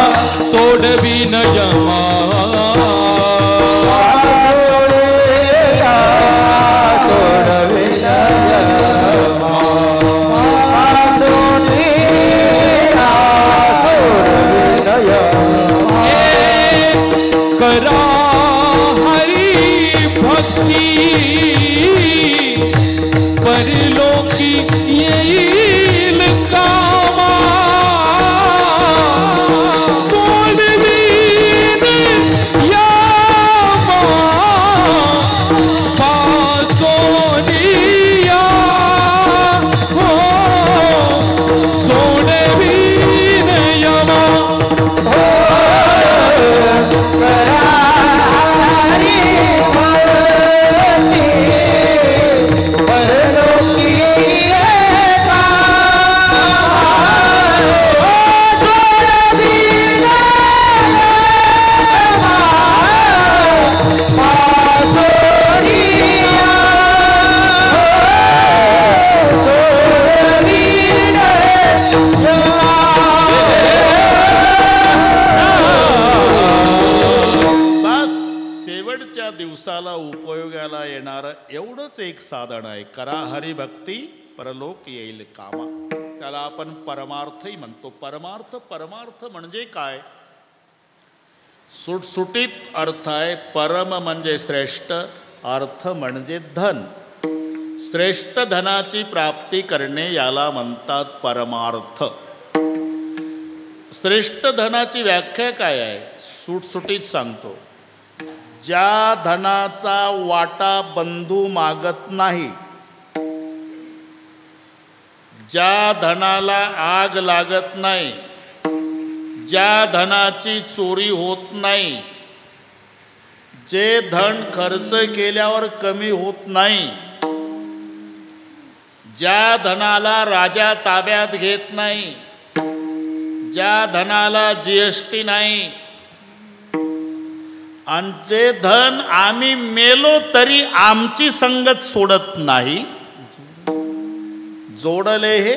सोडविन यमा करा हरी भक्ती परलोकी येईल कामा सोडवीन यामा पासोनिया हो सोडवीन यमा दिवसाला उपयोगाला येणारं एवढंच एक साधन आहे. करा हरिभक्ती परलोक येईल कामा. त्याला आपण परमार्थही म्हणतो. परमार्थ म्हणजे काय सुटसुटीत अर्थ आहे. परम म्हणजे श्रेष्ठ अर्थ म्हणजे धन. श्रेष्ठ धनाची प्राप्ती करणे याला म्हणतात परमार्थ. श्रेष्ठ धनाची व्याख्या काय आहे सुटसुटीत सांगतो. ज्या धनाचा वाटा बंधू मागत नाही ज्या धनाला आग लागत नाही ज्या धनाची चोरी होत नाही, जे धन खर्च केल्यावर कमी होत नाही, ज्या धनाला राजा ताब्यात घेत नाही, ज्या धनाला जीएसटी नाही, आणि जे धन आम्ही मेलो तरी आमची संगत सोडत नाही, जोडले हे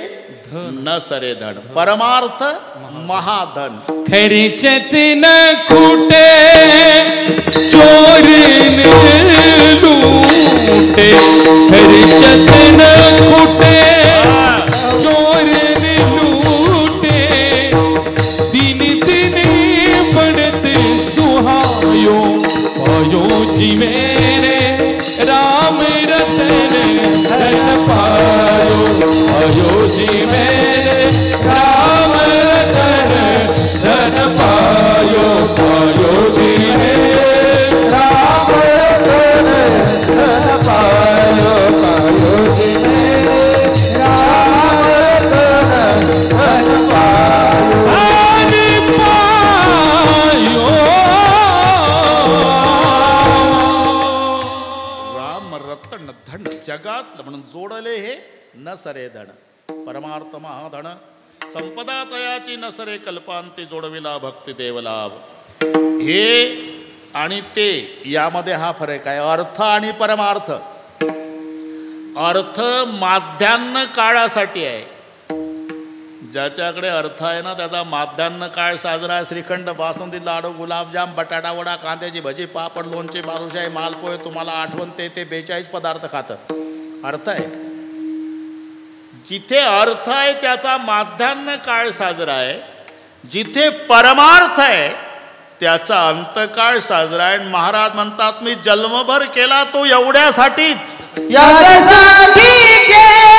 न सरे धन, परमार्थ महाधन. खर्चत न कुटे चोर लूटे, खर्चत न कुटे चोर लूटे, दिन दिन बढ़त सुहायो पायो जी मेरे राम रतन धन पायो, पायो जी मेरे राम रतन धन पायो, पायो जी मेरे राम रतन धन पायो, पायो जी मेरे राम रतन धन पायो, धन पायो. राम रतन धन जगात म्हणून जोडले हे न सरे धन, परमार्थ महाधन. संपदा तयाची न सरे कल्पांती, जोडविला भक्ती देवलाभ. हे आणि ते यामध्ये हा फरक आहे, अर्थ आणि परमार्थ. अर्थ माध्यान्ह काळासाठी आहे, ज्याच्याकडे अर्थ आहे ना त्याचा माध्यान्ह काळ साजरा आहे. श्रीखंड, बासुंदी, लाडू, गुलाबजाम, बटाटा वडा, कांद्याची भजी, पापड, लोणचे, बालुशाही, मालपोहे, तुम्हाला आठवण ते 42 पदार्थ खातं. अर्थ आहे. जिथे अर्थ आहे त्याचा माध्यान्ह काळ साजरा आहे, जिथे परमार्थ आहे त्याचा अंतकाळ साजरा आहे. महाराज म्हणतात मी जन्मभर केला तो एवढ्यासाठीच, याच्यासाठी केला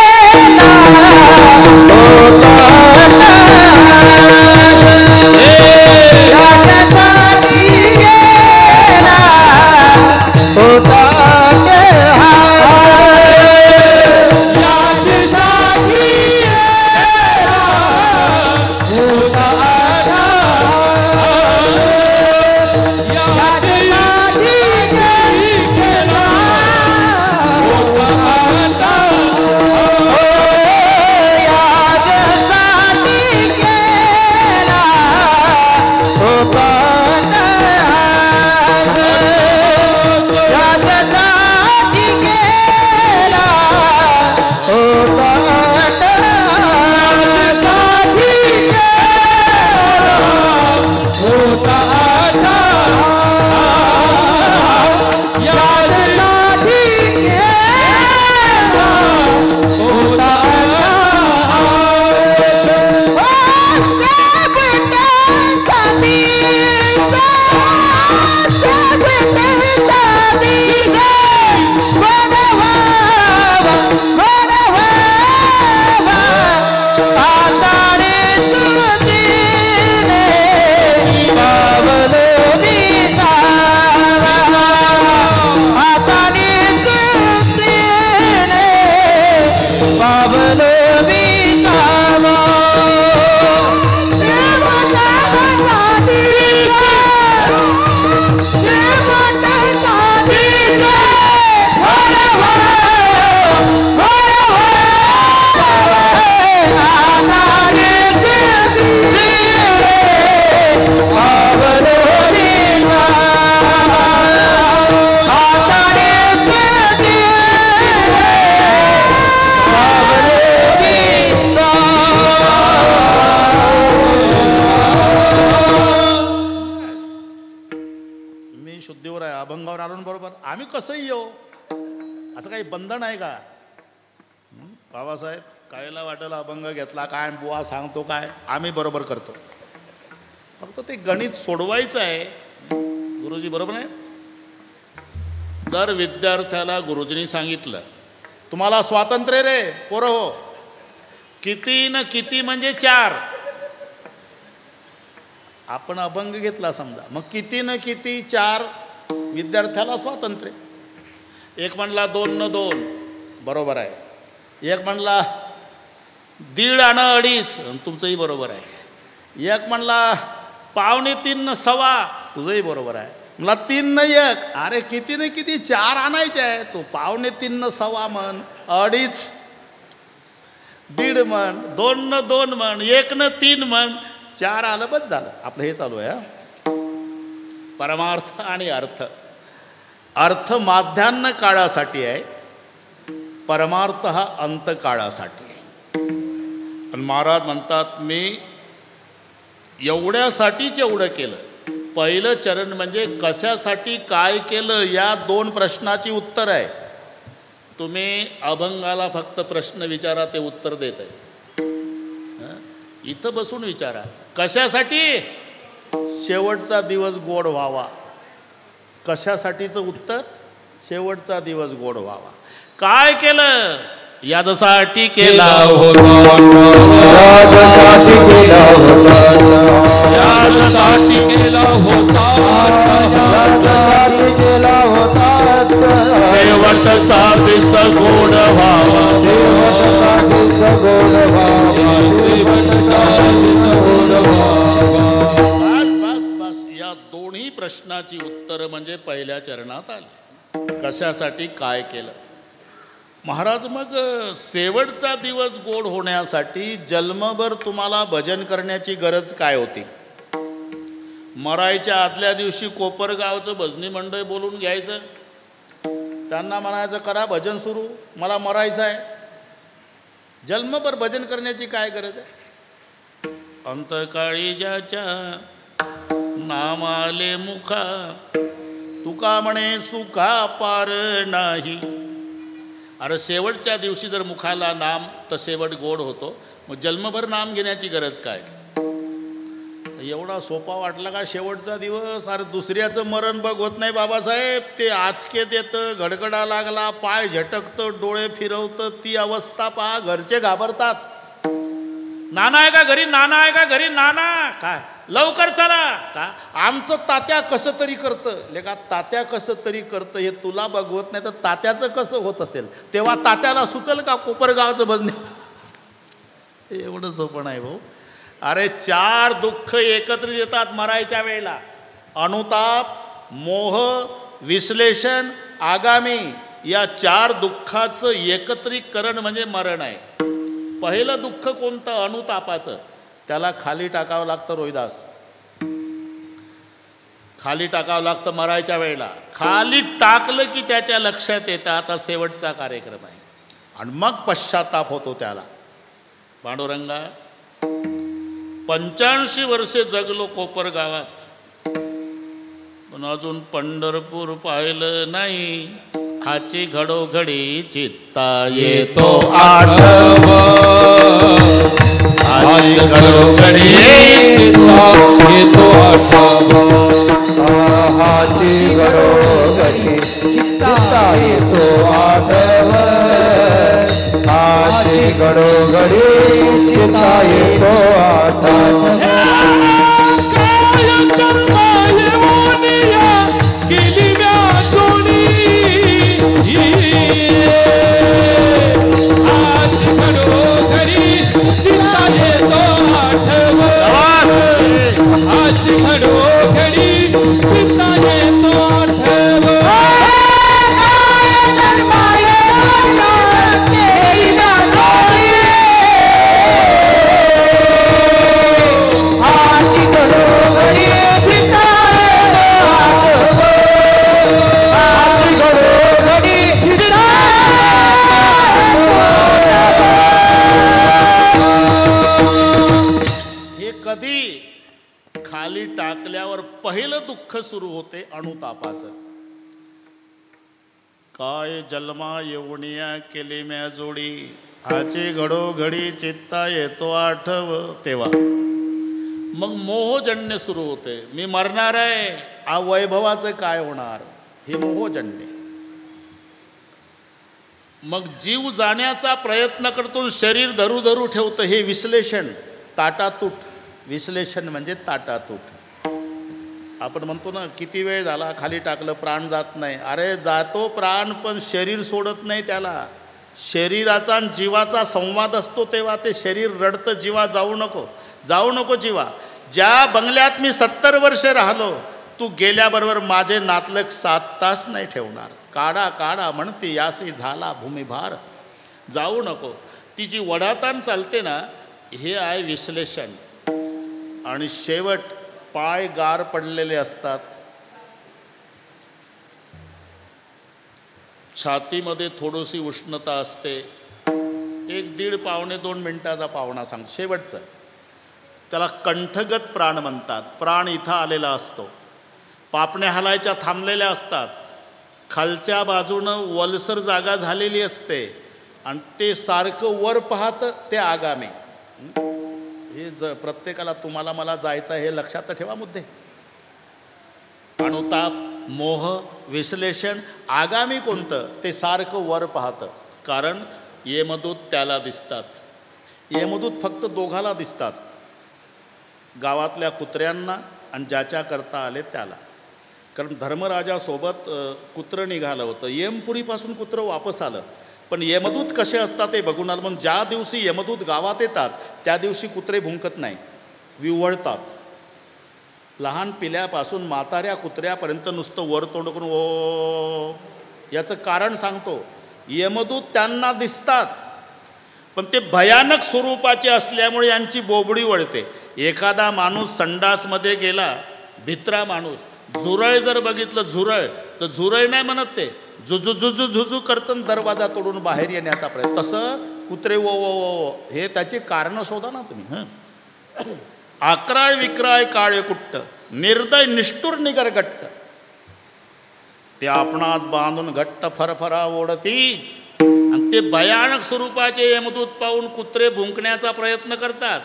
आम्ही कसंही येऊ, असं काही बंधन आहे का? बाबासाहेब कायला वाटेल अभंग घेतला काय, बुवा सांगतो काय, आम्ही बरोबर करतो. फक्त ते गणित सोडवायचं आहे. गुरुजी बरोबर आहे. जर विद्यार्थ्याला गुरुजींनी सांगितलं तुम्हाला स्वातंत्र्य रे पोरं हो, किती न किती म्हणजे 4, आपण अभंग घेतला समजा, मग किती न किती 4 विद्यार्थ्याला स्वातंत्र्य. एक म्हणला 2 न 2 बरोबर आहे, एक म्हणला 1.5 आणि 2.5 तुमचंही बरोबर आहे, एक म्हणला 2:45 सवा, तुझंही बरोबर आहे. मला 3 न 1, अरे किती न किती 4 आणायचे आहे. तू 2:45 सवा म्हण, 2.5, 1.5 म्हण, 2 न 2 म्हण, 1 न 3 म्हण, 4 आलं बस झालं. आपलं हे चालू आहे. परमार्थ आणि अर्थ. अर्थ माध्यान्ह काळासाठी आहे, परमार्थ हा अंतकाळासाठी आहे. आणि महाराज म्हणतात मी एवढ्यासाठीच एवढं केलं. पहिलं चरण म्हणजे कशासाठी काय केलं या 2 प्रश्नाची उत्तर आहे. तुम्ही अभंगाला फक्त प्रश्न विचारा, ते उत्तर देत आहे. इथं बसून विचारा कशासाठी. शेवटचा दिवस गोड व्हावा. कशासाठीचं उत्तर, शेवटचा दिवस गोड व्हावा. काय केलं, यासाठी केला होता, यासाठी केला होता, यासाठी केला होता, यासाठी केला होता. शेवटचा दिस गोड व्हावा, शेवटचा दिस गोड व्हावा, शेवटचा दिस गोड व्हावा. बस बस या दोन्ही प्रश्नाची उत्तर म्हणजे पहिल्या चरणात आली. कशासाठी काय केलं. महाराज मग शेवटचा दिवस गोड होण्यासाठी जन्मभर तुम्हाला भजन करण्याची गरज काय होती. मरायच्या आदल्या दिवशी कोपरगावचं भजनी मंडळ बोलून घ्यायचं, त्यांना म्हणायचं करा भजन सुरू, मला मरायचं आहे. जन्मभर भजन करण्याची काय गरज आहे. अंतकाळी ज्याच्या नामाले मुखा, तुका म्हणे सुखा पार नाही. अरे शेवटच्या दिवशी जर मुखाला नाम तर शेवट गोड होतो. मग जन्मभर नाम घेण्याची गरज काय. एवढा सोपा वाटला का शेवटचा दिवस. अरे दुसऱ्याचं मरण बघ होत नाही बाबासाहेब. ते आचकेत येतं, गडगडा लागला, पाय झटकतं, डोळे फिरवतं, ती अवस्था पहा. घरचे घाबरतात. नाना आहे का घरी, नाना आहे का घरी, नाना काय लवकर चला. का आमचं तात्या कसं तरी करतं. लेका तात्या कसं तरी करतं हे तुला बघवत नाही तर तात्याचं कसं होत असेल. तेव्हा तात्याला सुचल का कोपरगावचं भजने. एवढं सोपं नाही भाऊ. अरे 4 दुःख एकत्रित येतात मरायच्या वेळेला. अनुताप, मोह, विश्लेषण, आगामी या 4 दुःखाचं एकत्रीकरण म्हणजे मरण आहे. पहिलं दुःख कोणतं, अनुतापाचं. त्याला खाली टाकावं लागतं रोहिदास. खाली टाकावं लागतं मरायच्या वेळेला. खाली टाकलं की त्याच्या लक्षात येतं आता शेवटचा कार्यक्रम आहे. आणि मग पश्चाताप होतो त्याला. पांडुरंगा 85 वर्षे जगलो कोपरगावात, पण अजून पंढरपूर पाहिलं नाही. हाची घडोघडी चित्ता येतो आठव, हाची घडोघडी चित्ता येतो आठव, हाची घडोघडी चित्ता येतो आठव, हाची घडोघडी चित्ता येतो आठव. खाली टाकल्यावर पहिलं दुःख सुरू होते अनुतापाचं. काय जन्मा येवणिया केली म्या जोडी, हाची घडोघडी चित्ता येतो आठव. तेव्हा मग मोहजन्य सुरू होते. मी मरणार आहे, आ वैभवाचं काय होणार, हे मोहजन्य. मग जीव जाण्याचा प्रयत्न करतो, शरीर धरू धरू ठेवतं, हे विश्लेषण. ताटातूट विश्लेषण म्हणजे ताटातूट. आपण म्हणतो ना किती वेळ झाला खाली टाकलं प्राण जात नाही. अरे जातो प्राण पण शरीर सोडत नाही त्याला. शरीराचा आणि जीवाचा संवाद असतो तेव्हा ते शरीर रडतं, जीवा जाऊ नको, जाऊ नको जीवा. ज्या बंगल्यात मी 70 वर्षे राहिलो, तू गेल्याबरोबर माझे नातलग 7 तास नाही ठेवणार. काढा काढा म्हणते यासी झाला भूमिभार. जाऊ नको. ती जी वडाताण चालते ना, हे आहे विश्लेषण. आणि शेवट पाय गार पडलेले असतात, छातीमध्ये थोडीशी उष्णता असते. 1-1.5 पावणे 2 मिनिटाचा पावणा सांग शेवटचं. त्याला कंठगत प्राण म्हणतात. प्राण इथं आलेला असतो, पापण्या हलायच्या थांबलेल्या असतात, खालच्या बाजूनं वलसर जागा झालेली असते आणि ते सारखं वर पाहतं ते आगामी. हे प्रत्येकाला तुम्हाला मला जायचं हे लक्षात ठेवा मुद्दे. अनुताप, मोह, विश्लेषण. आगामी कोणतं? ते सारखं वर पाहतं. कारण यमदूत त्याला दिसतात. यमदूत फक्त दोघाला दिसतात, गावातल्या कुत्र्यांना आणि ज्याच्या करता आले त्याला. कारण धर्मराजासोबत कुत्रं निघालं होतं. यमपुरीपासून कुत्रं वापस आलं, पण यमदूत कसे असतात ते बघून आलं. म्हणून ज्या दिवशी यमदूत गावात येतात त्या दिवशी कुत्रे भुंकत नाही, विवळतात. लहान पिल्यापासून म्हाताऱ्या कुत्र्यापर्यंत नुसतं वर तोंड करून ओ. याचं कारण सांगतो. यमदूत त्यांना दिसतात, पण ते भयानक स्वरूपाचे असल्यामुळे यांची बोबडी वळते. एखादा माणूस संडासमध्ये गेला, भित्रा माणूस, झुरळ जर बघितलं झुरळ, तर झुरळ नाही म्हणत, ते झुझू झुझू झुझू करतं दरवाजा तोडून बाहेर येण्याचा प्रयत्न. तसं कुत्रे ओ ओ ओ. हे त्याची कारणं शोधा ना तुम्ही. आक्राळ विक्राळ काळे कुट्ट, निर्दय निष्ठुर निगरगट्ट, ते आपणात बांधून घट्ट फरफरा ओढती. आणि ते भयानक स्वरूपाचे यमदूत पाहून कुत्रे भुंकण्याचा प्रयत्न करतात,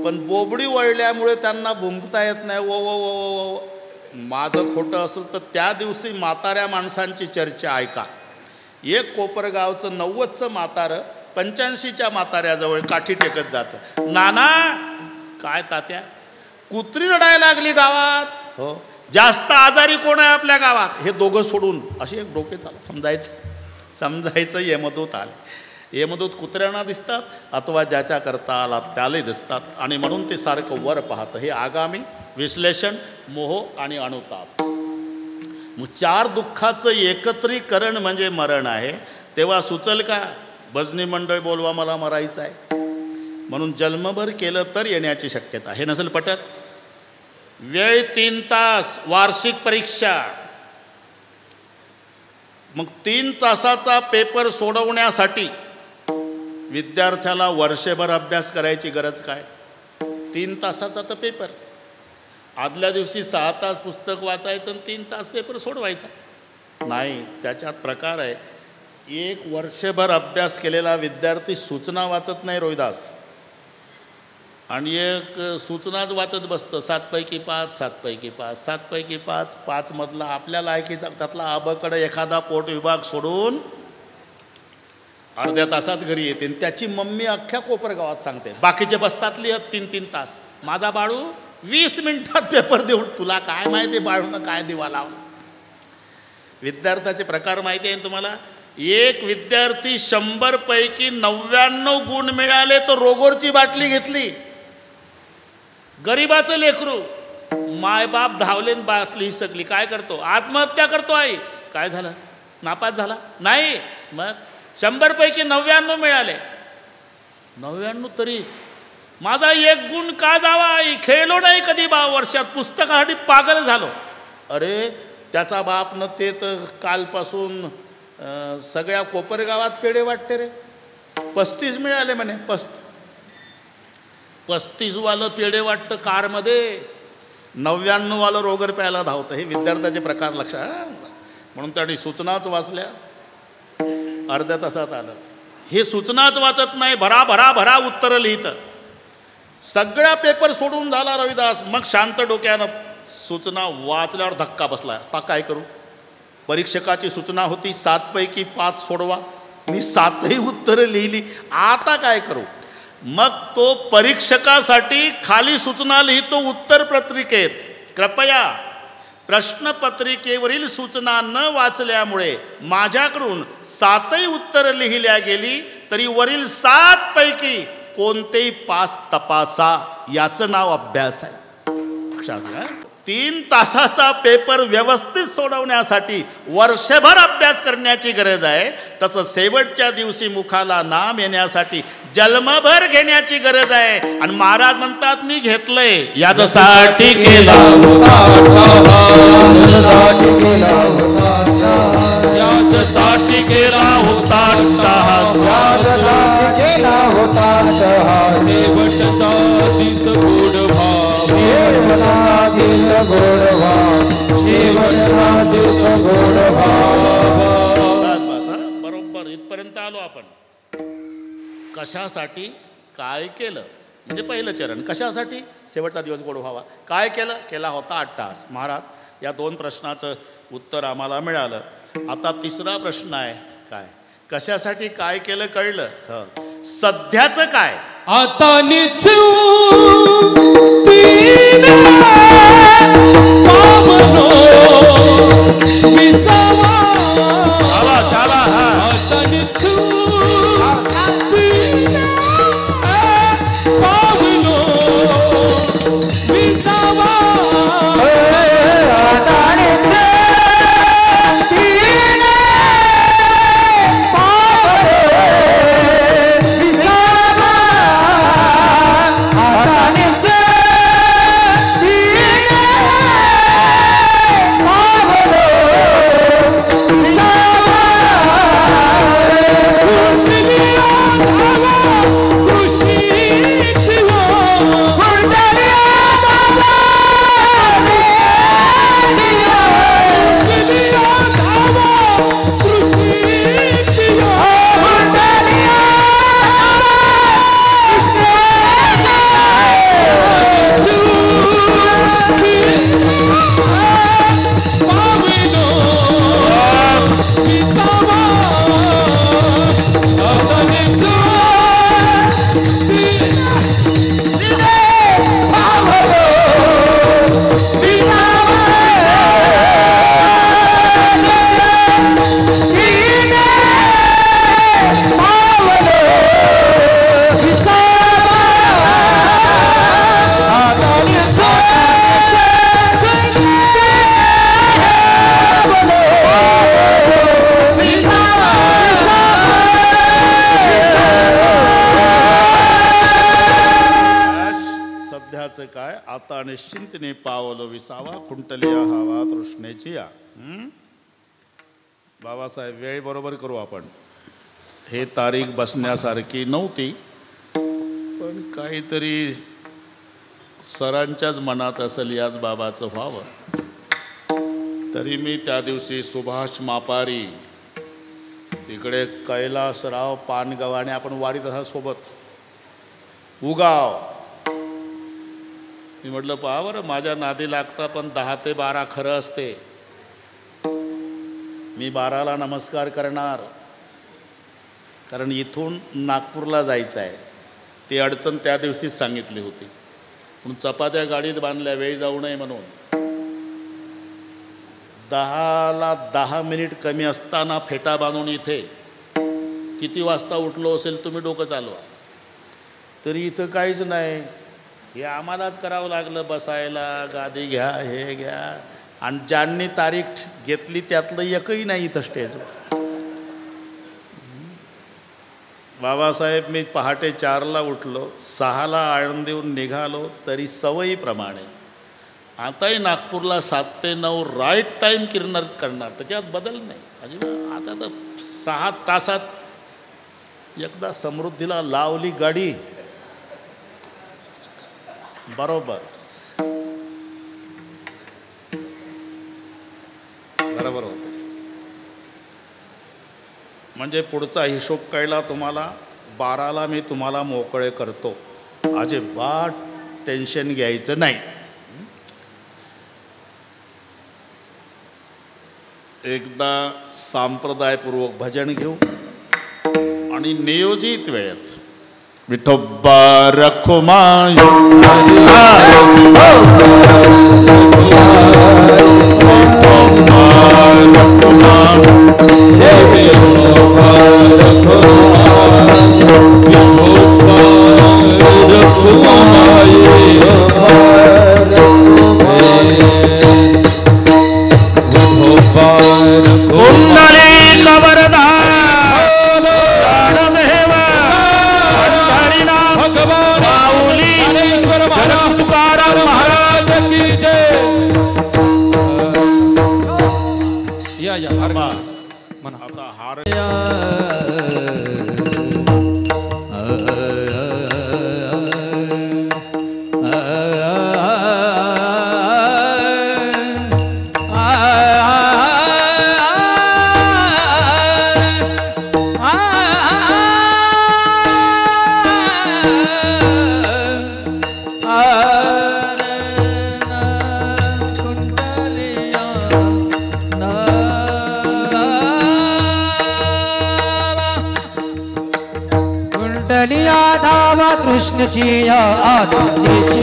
पण बोबडी वळल्यामुळे त्यांना भुंकता येत नाही. ओ ओ ओ. माझं खोटं असेल तर त्या दिवशी म्हाताऱ्या माणसांची चर्चा ऐका. एक कोपरगावचं 90चं म्हातारं 85च्या म्हाताऱ्याजवळ काठी टेकत जातं. नाना, काय तात्या, कुत्री रडायला लागली गावात. हो, जास्त आजारी कोण आहे आपल्या गावात? हे दोघं सोडून असे एक डोके चालत समजायचं यमदूत आले. यमदूत कुत्र्यांना दिसतात अथवा ज्याच्या करता आला त्याला दिसतात. आणि म्हणून ते सारखं वर पाहतं. हे आगामी, विश्लेषण, मोह आणि अनुताप. मग 4 दुःखाचं एकत्रीकरण म्हणजे मरण आहे. तेव्हा सुचल का भजनी मंडळ बोलवा मला मरायचं आहे? म्हणून जन्मभर केलं तर येण्याची शक्यता. हे नसेल पटत. वेळ 3 तास, वार्षिक परीक्षा. मग 3 तासाचा पेपर सोडवण्यासाठी विद्यार्थ्याला वर्षभर अभ्यास करायची गरज काय? 3 तासाचा तर पेपर. आदल्या दिवशी 6 तास पुस्तक वाचायचं आणि 3 तास पेपर सोडवायचा नाही. त्याच्यात प्रकार आहे. 1 वर्षभर अभ्यास केलेला विद्यार्थी सूचना वाचत नाही रोहिदास, आणि एक सूचनाच वाचत बसतं. 7 पैकी 5, 7 पैकी 5, 7 पैकी 5, 5 मधला आपल्या लायकीचा त्यातला आबाकडे एखादा पोट विभाग सोडून अर्ध्या तासात घरी येते. त्याची मम्मी अख्ख्या कोपरगावात सांगते, बाकीचे बसतात लिहत 3-3 तास. माझा बाळू 20 मिनिटात पेपर देऊन, तुला काय माहिती बाळूनं काय दिवा लावला. विद्यार्थ्याचे प्रकार माहिती आहे तुम्हाला? एक विद्यार्थी 100 पैकी 99 गुण मिळाले तर रोगोरची बाटली घेतली. गरिबाचं लेकरू, मायबाप धावलेन बाटली हिसकली. काय करतो? आत्महत्या करतो. आई, काय झालं? नापास झाला? नाही. मग 100 पैकी 99 मिळाले. 99 तरी माझा 1 गुण का जावा? आई, खेळलो नाही कधी वर्षात, पुस्तकासाठी पागल झालो. अरे त्याचा बापनं ते तर कालपासून सगळ्या कोपरगावात पेढे वाटते रे. 35 मिळाले म्हणे. 35 वालं पेढे वाटतं कारमध्ये, 99 वालं रोगर प्यायला धावतं. हे विद्यार्थ्याचे प्रकार लक्षात. म्हणून त्यांनी सूचनाच वाचल्या, अर्ध्या तासात आलं. हे सूचनाच वाचत नाही, भरा भरा भरा उत्तरं लिहितं. सगळ्या पेपर सोडून झाला रविदास. मग शांत डोक्यानं सूचना वाचल्यावर धक्का बसला. काय करू? परीक्षकाची सूचना होती 7 पैकी 5 सोडवा. मी 7ही उत्तरं लिहिली. आता काय करू? मग तो परीक्षकासाठी खाली सूचना लिहितो उत्तर पत्रिकेत, कृपया प्रश्नपत्रिकेवरील सूचना न वाचल्यामुळे माझ्याकडून 7ही उत्तरं लिहिल्या गेली, तरी वरील 7 पैकी कोणतेही 5 तपासा. याचं नाव अभ्यास आहे. लक्षात घ्या. 3 तासाचा पेपर व्यवस्थित सोडवण्यासाठी वर्षभर अभ्यास करण्याची गरज आहे, तसं शेवटच्या दिवशी मुखाला नाम येण्यासाठी जन्मभर घेण्याची गरज आहे. आणि महाराज म्हणतात मी घेतलंय याच्यासाठी केला याच्यासाठी केला होता शेवटचा दिस गोड भाव बरोबर इथपर्यंत आलो आपण. कशासाठी काय केलं म्हणजे पहिलं चरण. कशासाठी शेवटचा दिवस गोड व्हावा. काय केलं केला होता अट्टहास. महाराज या 2 प्रश्नाचं उत्तर आम्हाला मिळालं. आता तिसरा प्रश्न आहे काय. कशासाठी काय केलं कळलं. सध्याचं काय. आता काय. आता निश्चिंतने पावलो विसावा कुंटलिया हवा तृष्णेची या. बाबासाहेब वेळ बरोबर करू आपण. हे तारीख बसण्यासारखी नव्हती पण काहीतरी सरांच्याच मनात असेल याच बाबाचं व्हावं. तरी मी त्या दिवशी सुभाष मापारी तिकडे कैलासराव पानगव्हाणे आपण वारीत असा सोबत उगाव. मी म्हटलं पहा बरं माझ्या नादी लागता पण 10 ते 12 खरं असते. मी 12ला नमस्कार करणार कारण इथून नागपूरला जायचं आहे. ती अडचण त्या दिवशीच सांगितली होती म्हणून चपात्या गाडीत बांधल्या वेळ जाऊ नये म्हणून. 10ला 10 मिनिट कमी असताना फेटा बांधून इथे किती वाजता उठलो असेल तुम्ही डोकं चालवा. तरी इथं काहीच नाही. हे आम्हालाच करावं लागलं. बसायला गादी घ्या हे घ्या. आणि ज्यांनी तारीख घेतली त्यातलं एकही नाही इथं स्टेजवर. बाबासाहेब मी पहाटे 4ला उठलो 6ला आळंदीहून निघालो तरी सवयीप्रमाणे आताही नागपूरला 7 ते 9 राईट टाईम करणार त्याच्यात बदल नाही अजिबात. आता तर 6 तासात एकदा समृद्धीला लावली गाडी बरोबर बरोबर होते. म्हणजे पुढचा हिशोब कळला तुम्हाला. 12ला मी तुम्हाला मोकळे करतो. अजिबात टेन्शन घ्यायचं नाही. एकदा संप्रदायपूर्वक भजन घेऊ आणि नियोजित वेळेत विठोबा रखुमाई म्हणा. आता हार कृष्णची आदिची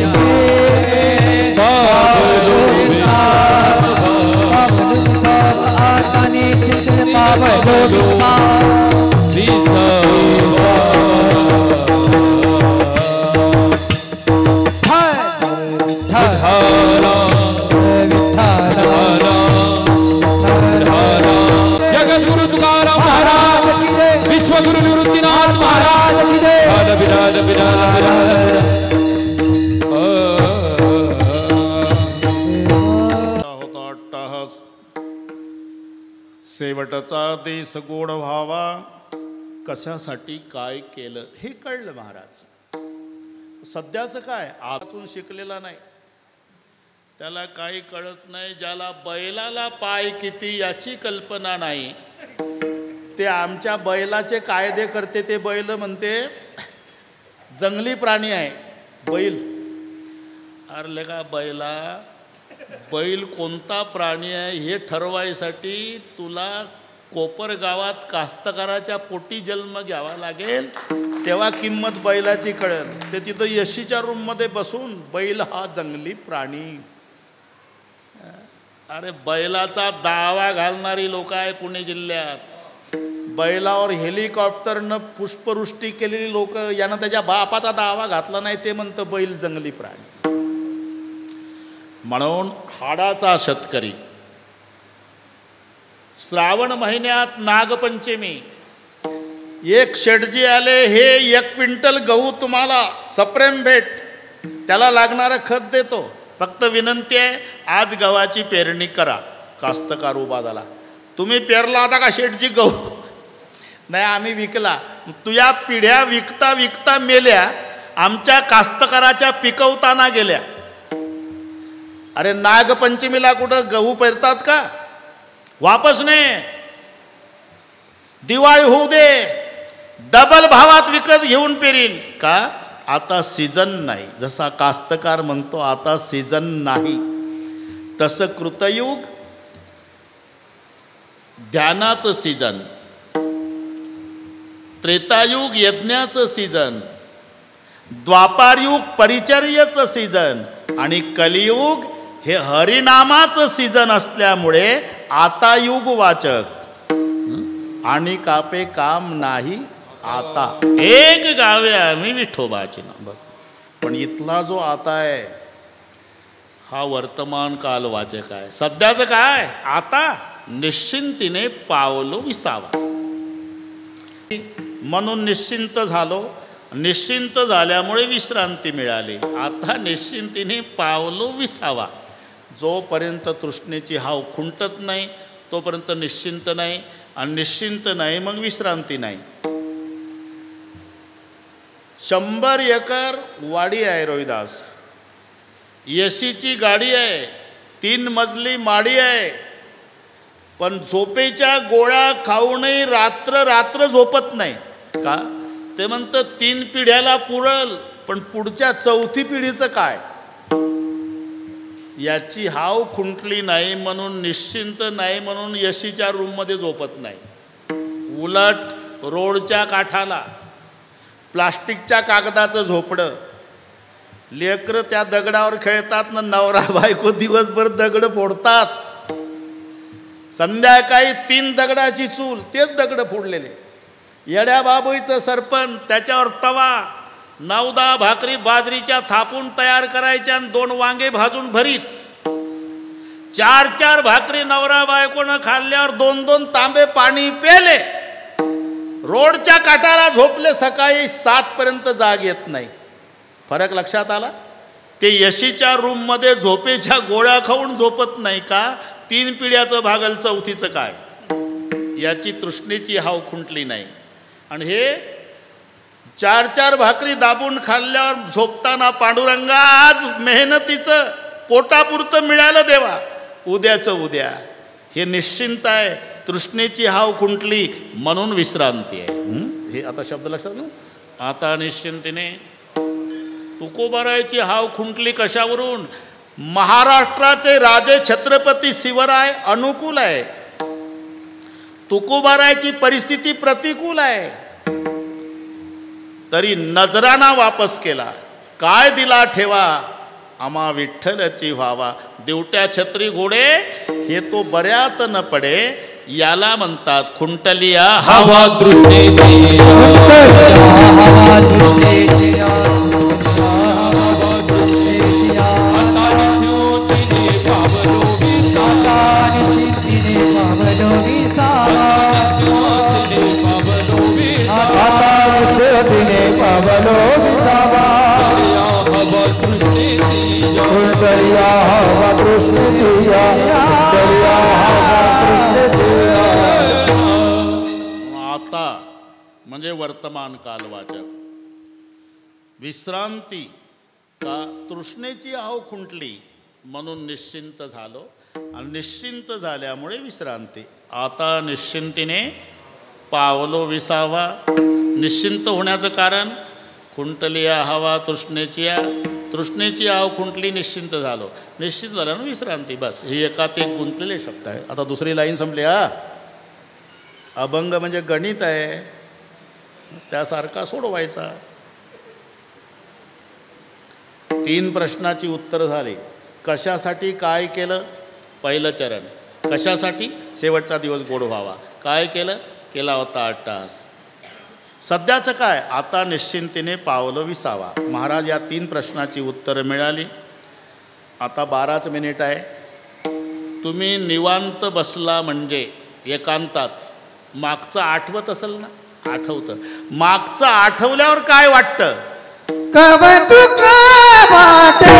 जगद्गुरु तुकाराम महाराज विश्वगुरु निवृत्तीनाथ महाराज होता अट्टहास शेवटचा देश गोड व्हावा कशासाठी काय केलं हे कळलं महाराज. सध्याचं काय आतून शिकलेला नाही त्याला काही कळत नाही. ज्याला बैलाला पाय किती याची कल्पना नाही ते आमच्या बैलाचे कायदे करते. ते बैल म्हणते जंगली प्राणी आहे बैल. अरे का बैल कोणता प्राणी आहे हे ठरवायसाठी तुला कोपर गावात कास्तकाराच्या पोटी जन्म घ्यावा लागेल तेव्हा किंमत बैलाची कळेल. ते तिथं यशीच्या रूममध्ये बसून बैल हा जंगली प्राणी. अरे बैलाचा दावा घालणारी लोक आहे पुणे जिल्ह्यात. बैलावर हेलिकॉप्टरनं पुष्पवृष्टी केलेली लोक यानं त्याच्या बापाचा दावा घातला नाही ते म्हणतं बैल जंगली प्राणी. म्हणून हाडाचा शेतकरी श्रावण महिन्यात नागपंचमी एक शेटजी आले हे 1 क्विंटल गहू तुम्हाला सप्रेम भेट त्याला लागणारं खत देतो. फक्त विनंती आहे आज गव्हाची पेरणी करा. कास्तकार उभा झाला. तुम्ही पेरला होता का शेटजी गहू? नाही आम्ही विकला. तुझ्या पिढ्या विकता विकता मेल्या आमच्या कास्तकाराच्या पिकवताना गेल्या. अरे नागपंचमीला कुठं गहू पेरतात का? वापस नाही. दिवाळी होऊ दे डबल भावात विकत घेऊन पेरीन का? आता सीजन नाही. जसा कास्तकार म्हणतो आता सीजन नाही तसं कृतयुग ध्यानाचं सीजन, त्रेतायुग यज्ञाचं सीजन, द्वापारयुग परिचर्येचं सीजन आणि कलियुग हे हरिनामाचं सीजन असल्यामुळे आता युगवाचक आणि कापे काम नाही. आता एक गावे आम्ही विठोबाची ना बस. पण इथला जो आता आहे हा वर्तमान काल वाचक आहे. सध्याचं काय आता निश्चिंतीने पावलो विसावा म्हणून निश्चिंत झालो. निश्चिंत झाल्यामुळे विश्रांती मिळाली. आता निश्चिंतीने पावलो विसावा. जोपर्यंत तृष्णेची हाव खुंटत नाही तोपर्यंत निश्चिंत नाही आणि निश्चिंत नाही मग विश्रांती नाही. 100 एकर वाडी आहे रोहिदास. यशीची गाडी आहे. 3 मजली माडी आहे. पण झोपेच्या गोळ्या खाऊनही रात्र रात्र झोपत नाही का? ते म्हणतं 3 पिढ्याला पुरल पण पुढच्या 4थी पिढीचं काय? याची हाव खुंटली नाही म्हणून निश्चिंत नाही म्हणून यशीच्या रूममध्ये झोपत नाही. उलट रोडच्या काठाला प्लास्टिकच्या कागदाचं झोपडं. लेकरं त्या दगडावर खेळतात ना. नवरा बायको दिवसभर दगड फोडतात. संध्याकाळी 3 दगडाची चूल तेच दगड फोडलेले. येड्या बाबूईचं सरपण त्याच्यावर तवा 9-10 भाकरी बाजरीच्या थापून तयार करायच्या आणि 2 वांगे भाजून भरीत. 4-4 भाकरी नवरा बायकोनं खाल्ल्यावर 2-2 तांबे पाणी पेले. रोडच्या काठाला झोपले. सकाळी 7 पर्यंत जाग येत नाही. फरक लक्षात आला? ते यशीच्या रूममध्ये झोपेच्या गोळ्या खाऊन झोपत नाही का? 3 पिढ्याचं भागल 4थीचं काय? याची तृष्णेची हाव खुंटली नाही. आणि हे 4-4 भाकरी दाबून खाल्ल्यावर झोपताना पांडुरंगा आज मेहनतीचं पोटापुरतं मिळालं देवा, उद्याचं उद्या. हे निश्चिंत आहे. तृष्णेची हाव खुंटली म्हणून विश्रांती आहे. हे आता शब्द लक्षात ना. आता निश्चिंतीने तुकोबारायची हाव खुंटली कशावरून? महाराष्ट्राचे राजे छत्रपती शिवराय अनुकूल आहे, तुकोबारायची परिस्थिती प्रतिकूल आहे, तरी नजराना वापस केला. काय दिला ठेवा आम्हा विठ्ठलची व्हावा. देवट्या छत्री घोडे हे तो बऱ्यात न पडे, याला म्हणतात खुंटलिया हवा दृष्टीची हवा दृष्टीची आता म्हणजे वर्तमान कालवाचक. विश्रांती का तृष्णेची हाव खुंटली म्हणून निश्चिंत झालो, आणि निश्चिंत झाल्यामुळे विश्रांती. आता निश्चिंतीने पावलो विसावा. निश्चिंत होण्याचं कारण खुंटलिया हवा तृष्णेची हाव खुंटली, निश्चिंत झालो. निश्चिंत झाल्यानं विश्रांती. बस हे एकात एक गुंतलेले शब्द आहे. आता दुसरी लाईन संपली. अभंग म्हणजे गणित आहे, त्यासारखा सोडवायचा. 3 प्रश्नाची उत्तर झाली. कशासाठी काय केलं? पहिलं चरण. कशासाठी? शेवटचा दिवस गोड व्हावा. काय केलं? केला होता अट्टाहास. सध्याचं काय? आता निश्चिंतीने पावलं विसावा. महाराज या 3 प्रश्नाची उत्तरं मिळाली. आता 12च मिनिट आहे. तुम्ही निवांत बसला म्हणजे एकांतात मागचं आठवत असेल ना? आठवतं. मागचं आठवल्यावर काय वाटतं? कवतुक वाटे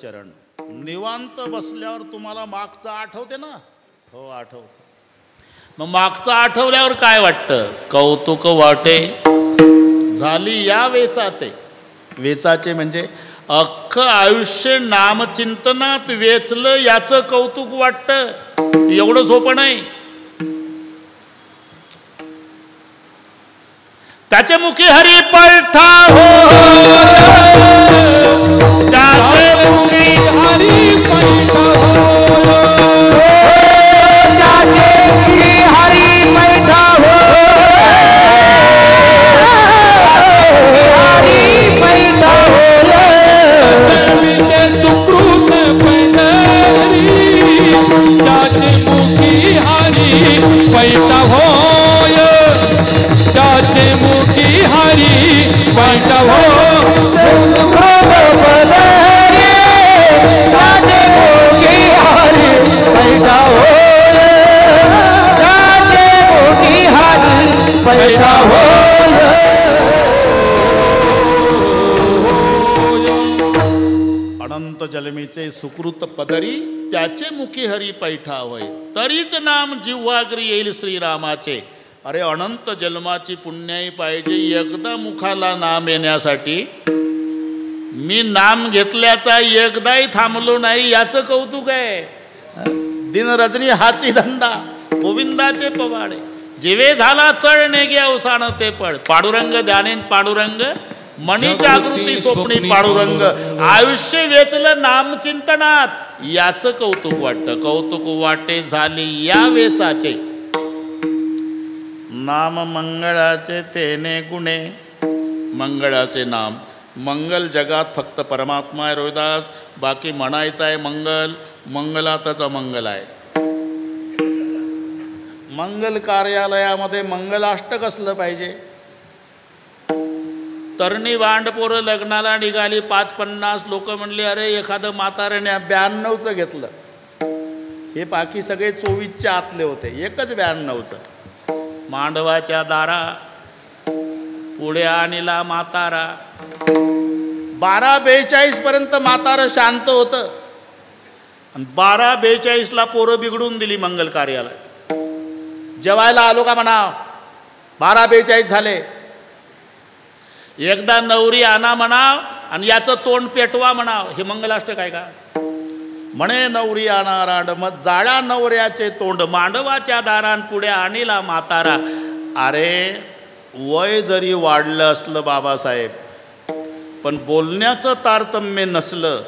चरण. निवांत बसल्यावर तुम्हाला मागचं आठवते ना? हो, आठवतं. मग मागचं आठवल्यावर काय वाटतं? कौतुक वाटे. झाली या वेचाचे. वेचाचे म्हणजे अख्खं आयुष्य नामचिंतनात वेचलं याचं कौतुक वाटतं. एवढं सोपं नाही. त्याचे मुखी हरी पळठा हो, त्याचे मुखी हरी पळठा हो, त्याचे मुखी हरी पळठा हो, हरी पळठा हो, सुकृत पंढरी, त्याचे मुख सुकृत पदरी त्याचे मुखी हरी पैठा होय, तरीच नाम जिव्हाग्री येईल श्रीरामाचे. अरे अनंत जन्माची पुण्याई पाहिजे एकदा मुखाला नाम येण्यासाठी. मी नाम घेतल्याचा एकदाही थांबलो नाही याचं कौतुक आहे. दिनरजनी हाची धंदा गोविंदाचे पवाडे, जिवे झाला चढणे गे अवसान ते पड. पांडुरंग ध्यानेन पांडुरंग, मनी जागृती स्वप्नी पांडुरंग. आयुष्य वेचलं नामचिंतनात याचं कौतुक वाटतं. कौतुक वाटे झाली या वेचाचे, नाम मंगळाचे तेने गुणे. मंगळाचे नाम, मंगल जगात फक्त परमात्मा आहे रोहिदास. बाकी म्हणायचं आहे मंगल, मंगलातच अमंगल आहे. मंगल कार्यालयामध्ये मंगलाष्टक असलं पाहिजे. तरणी वांडपोरं लग्नाला निघाली, 5-50 लोक म्हणले अरे एखादं म्हाताऱ्याने 92चं घेतलं. हे बाकी सगळे 24च्या आतले होते, एकच 92चं. मांडवाच्या दारा पुढे आणला म्हातारा. 12:42 पर्यंत म्हातारं शांत होतं आणि 12:42ला पोरं बिघडून दिली मंगल कार्यालय. जेवायला आलो का म्हणा, 12:42 झाले. एकदा नवरी आणा म्हणाव आणि याचं तोंड पेटवा म्हणाव. हे मंगलाष्टक आहे का? म्हणे नवरी आणा रांड, मग जाळा नवऱ्याचे तोंड. मांडवाच्या दारान पुढे आणला म्हातारा. अरे वय जरी वाढलं असलं बाबासाहेब, पण बोलण्याचं तारतम्य नसलं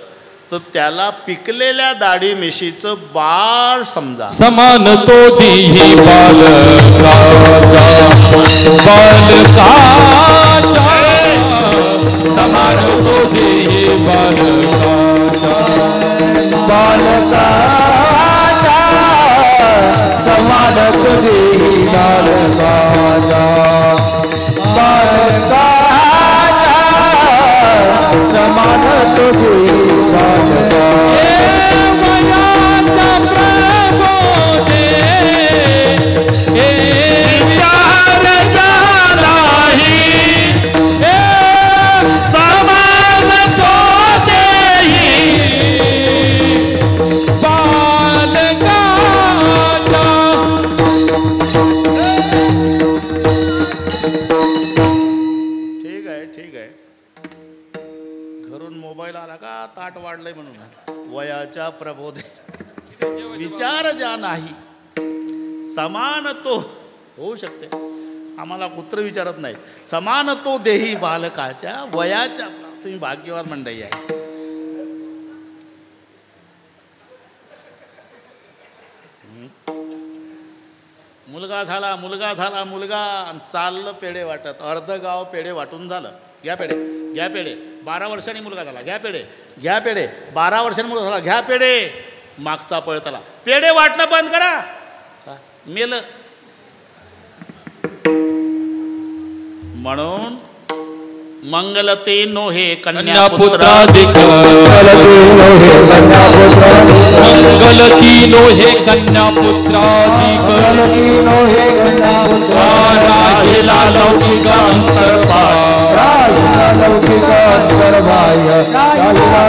तर त्याला पिकलेल्या दाढी मिशीचं बाळ समजा. समान तो देही बालकाचा, समान तो देही बालकाचा, बालकाचा समान तो देही बालकाचा, बालकाचा समान तो देही बालकाचा. ताट वाढलंय म्हणून वयाच्या प्रबोधे विचार ज्या नाही. समान तो होऊ शकते, आम्हाला कुत्र विचारत नाही. समान तो देही बालकाच्या वयाच्या. तुम्ही भाग्यवान मंडळी आहे. मुलगा झाला, मुलगा झाला, मुलगा चाललं पेढे वाटत. अर्ध गाव पेढे वाटून झालं. घ्या पेढे, घ्या पेढे. 12 वर्षांनी मुलगा झाला, घ्या पेढे, घ्या पेढे. 12 वर्षांनी मुलगा झाला, घ्या पेढे. मागचा पळतला, पेढे वाटणं बंद करा. मेलं. म्हणून मंगलते नोहे कन्यापुत्राधिक, मंगलती नोहे कन्यापुत्राधिक, राहिला लौकिक अंतर्भाय, लौकिक अंतर्भाय,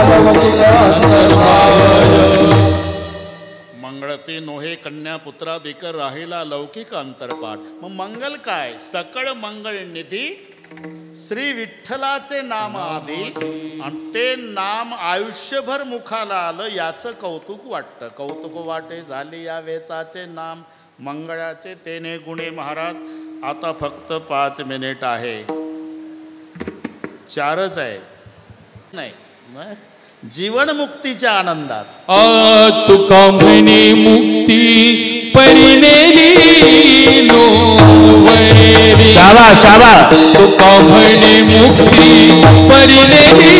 लौकिक अंतर्भाय. मंगळते नोहे कन्यापुत्राधिक, राहिला लौकिक अंतरपाठ. मग मंगल काय? सकळ मंगळ निधी श्री विठ्ठलाचे नाम आधी, आणि ते नाम आयुष्यभर मुखाला आलं याचं कौतुक वाटतं. कौतुक वाटे झाले या वेचाचे नाम मंगळाचे तेने गुणे. महाराज आता फक्त 5 मिनिट आहे, 4च आहे नाही. जीवन मुक्तीच्या आनंदात तुका म्हणे मुक्ती परिणेली नोवरी. शाबा शाबा. तुका म्हणे मुक्ती परिणेली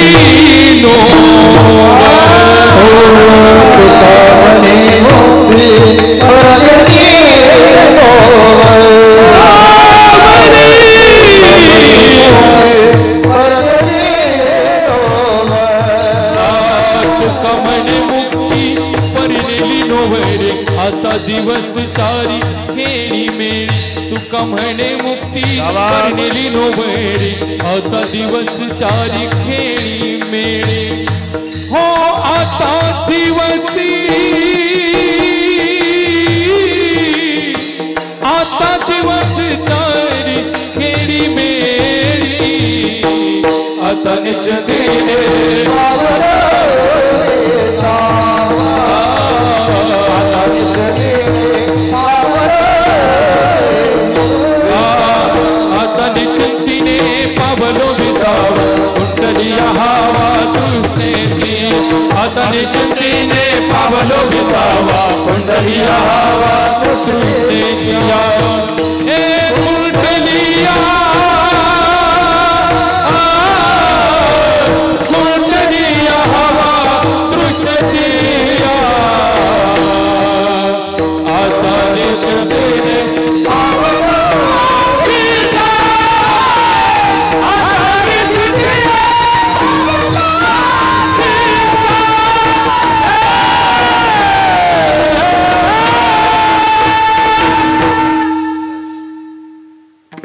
आता दिवस चारी खेळी मेळी. तुका म्हणे मुक्ती परिणेली नोवरी, आता दिवस चारी खेळी मेळी. हो आता दिवसी आता दिवस सारी खेडी मेरी आता निश्चिते आता निश्चिंतीने पावलो विसाव कुंडलिया हवा दुसनेची आता निश्चिंतीने पावलो विसावा कुंडलिया हवा दुसनेची ए कुंडलिया कुंडलिया हवा दृष्टीची आता निश्चिंतीने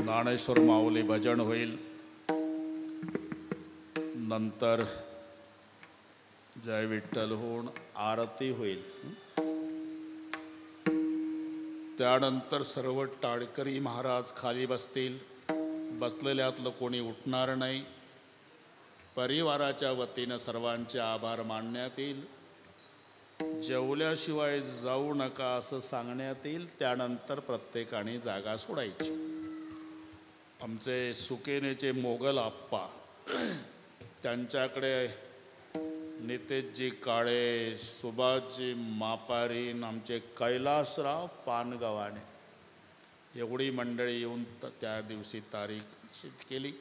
ज्ञानेश्वर माऊली भजन होईल, नंतर जय विठ्ठल होऊन आरती होईल. त्यानंतर सर्व टाळकरी महाराज खाली बसतील. बसलेल्यातलं कोणी उठणार नाही. परिवाराच्या वतीनं सर्वांचे आभार मानण्यात येईल. जेवल्याशिवाय जाऊ नका असं सांगण्यात येईल. त्यानंतर प्रत्येकाने जागा सोडायची. आमचे सुकेनेचे मोगल आप्पा, त्यांच्याकडे नितेशजी काळे, सुभाषजी मापारीन, आमचे कैलासराव पानगव्हाणे एवढी मंडळी येऊन त्या दिवशी तारीख निश्चित केली.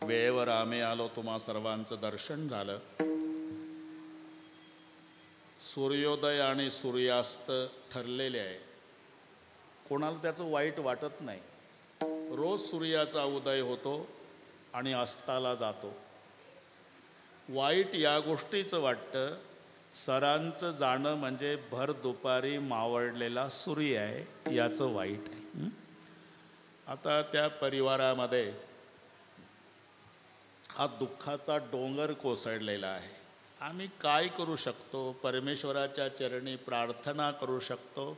वेळेवर आम्ही आलो. तुम्हा सर्वांचं दर्शन झालं. सूर्योदय आणि सूर्यास्त ठरलेले आहे. कोणाला त्याचं वाईट वाटत नाही. रोज सूर्याचा उदय होतो आणि अस्ताला जातो. वाईट या गोष्टीचं वाटतं, सरांचं जाणं म्हणजे भर दुपारी मावळलेला सूर्य आहे, याचं वाईट आहे. आता त्या परिवारामध्ये हा दुःखाचा डोंगर कोसळलेला आहे. आम्ही काय करू शकतो? परमेश्वराच्या चरणी प्रार्थना करू शकतो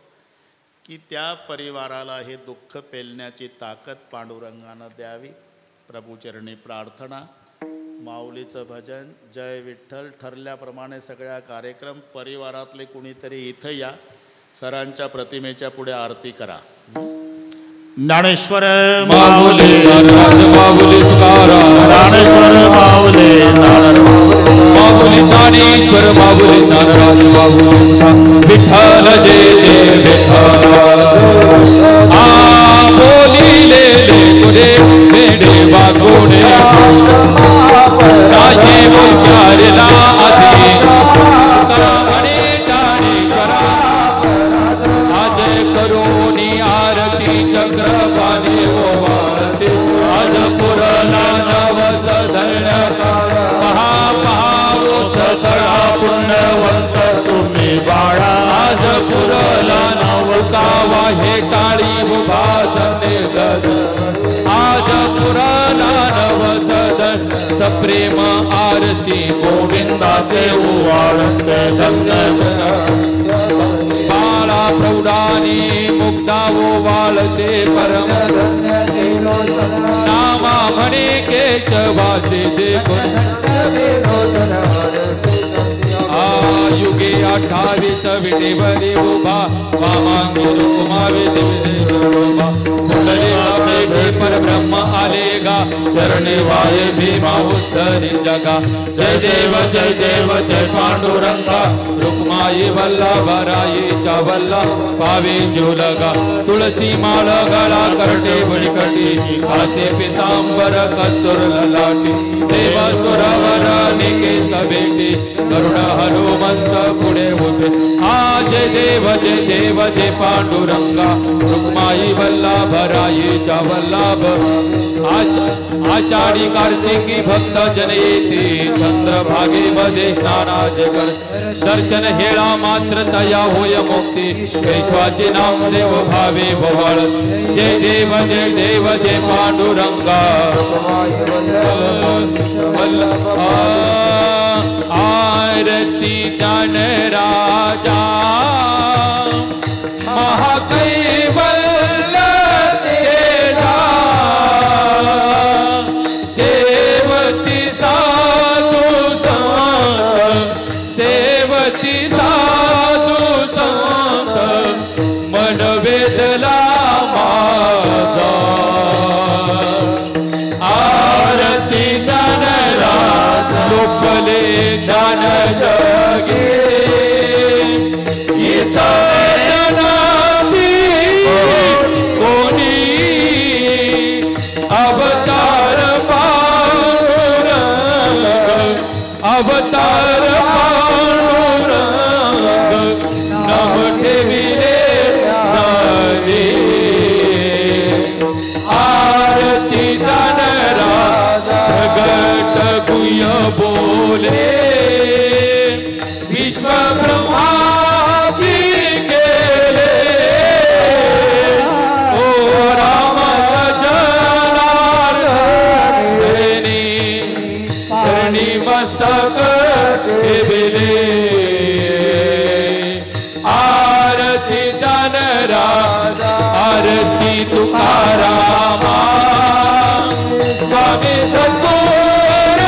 की त्या परिवाराला हे दुःख पेलण्याची ताकद पांडुरंगानं द्यावी. प्रभूचरणी प्रार्थना. माऊलीचं भजन, जय विठ्ठल. ठरल्याप्रमाणे सगळ्या कार्यक्रम. परिवारातले कुणीतरी इथं या. सरांच्या प्रतिमेच्या पुढे आरती करा. ज्ञानेश्वर माऊली माऊली ज्ञानेश्वर माऊली माऊली ज्ञानेश्वर माऊली नाराज माऊली विठ्ठल जय जय विठ्ठल आ बोलिले तुरे मेडे वागोडे राजे बोलचारला आधी करामणे ज्ञानेश्वरा आज करोनी आरती चक्रपाणी ओवाळते आज पुरला नवस धरण्या पहा सकळा पुण्यवंत तुम्ही बाळा आज पुरला नवसावा हे टाळी उभा संदेद आज पुरला नवसदन सप्रेम आरती गोविंदा ते ओवाळते धन्य बाळा प्रौढानी मुग्धा ओवाळते परम नामा म्हणे केशवाचे देखून युगे 28 विटेवरी उभा वामांगी रुक्मावे देवा पर ब्रह्म आलेगा चरणे वाये भीमा उद्धरी जगा जय देव जय पांडुरंगा रुक्माई वल्लभराई चा वल्ला पावे जोलगा तुळसी माळ गळा करटे बळीकटी आसे पितांबर कस्तुर ललाटी देव सुरवर निकेत बेटी करुण हनुमंत पुढे उभे आज देव जय पांडुरंगा रुक्माई वल्लभराई चा वल्लभ आचारी कार्तिकी भक्त जन येते चंद्रभागे मध्ये स्नानाज कर दर्शन हेळा मात्र तया होय मुक्ती विश्वाचे नाम देव भावे भवळ जय देव जय पांडुरंगा आरती ज्ञान राजा महाकैवल्य तेजा सेवती साधु संत सेवती साधु संत मन वेदला माझा आरती ज्ञान राजा लोकले ज्ञान जगे कोणी अवतार पांडुरंग अवतार पांडुरंग नाम ठेविले नारी आरती दान राजा प्रगट गुह्य बोले विश्व ब्रह्माची केले ओ राम जनार्दनी धरणी मस्तक ठेविले आरती दान राजा आरती तुकारामा स्वामी सद्गुण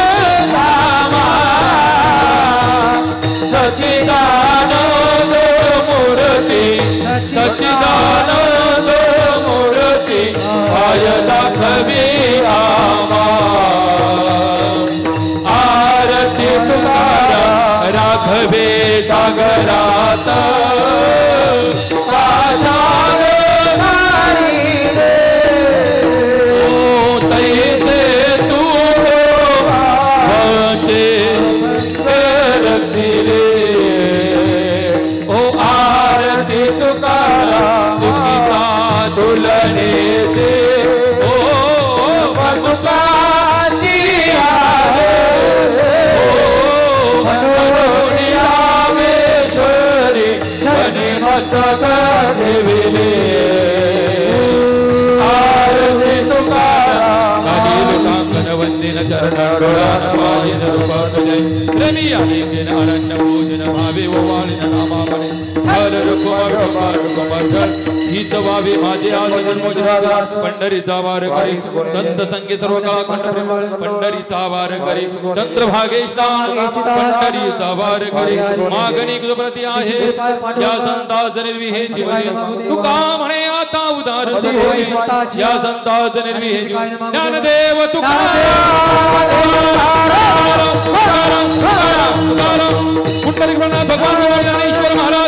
धामा सच्चिदानंद मूर्ती सच्चिदानंद मूर्ती आय दाखवी आमा आरती तुकाराम राघवे सागरात पाषाण धारिले ओ तैसे तू वाचे रक्षिले ओ आरती तुकाराम दुखिता दुलने से ओ भगवाजी आए ओ रामेश्वरी जने मस्तक ठेविले आरती तुकाराम अनिल कांकन वंदिन चरण पायन रूपाजय रमिया लेकिन अरण्य भोजन भावे वालिन नामामणे हर रुकुमार कुमार हित वावे माझे आजन मोजरादास पंढरीचा वार करी संत संगी सर्व काळ पंढरीचा वार करी चंद्रभागेश पंढरीचा वार करी मागणी प्रति आहे या संताच निर्विहे जीवन तुका म्हणे आता उदार होय या संताच निर्विहे ज्ञानदेव तुकाराम भगवान ज्ञानेश्वर महाराज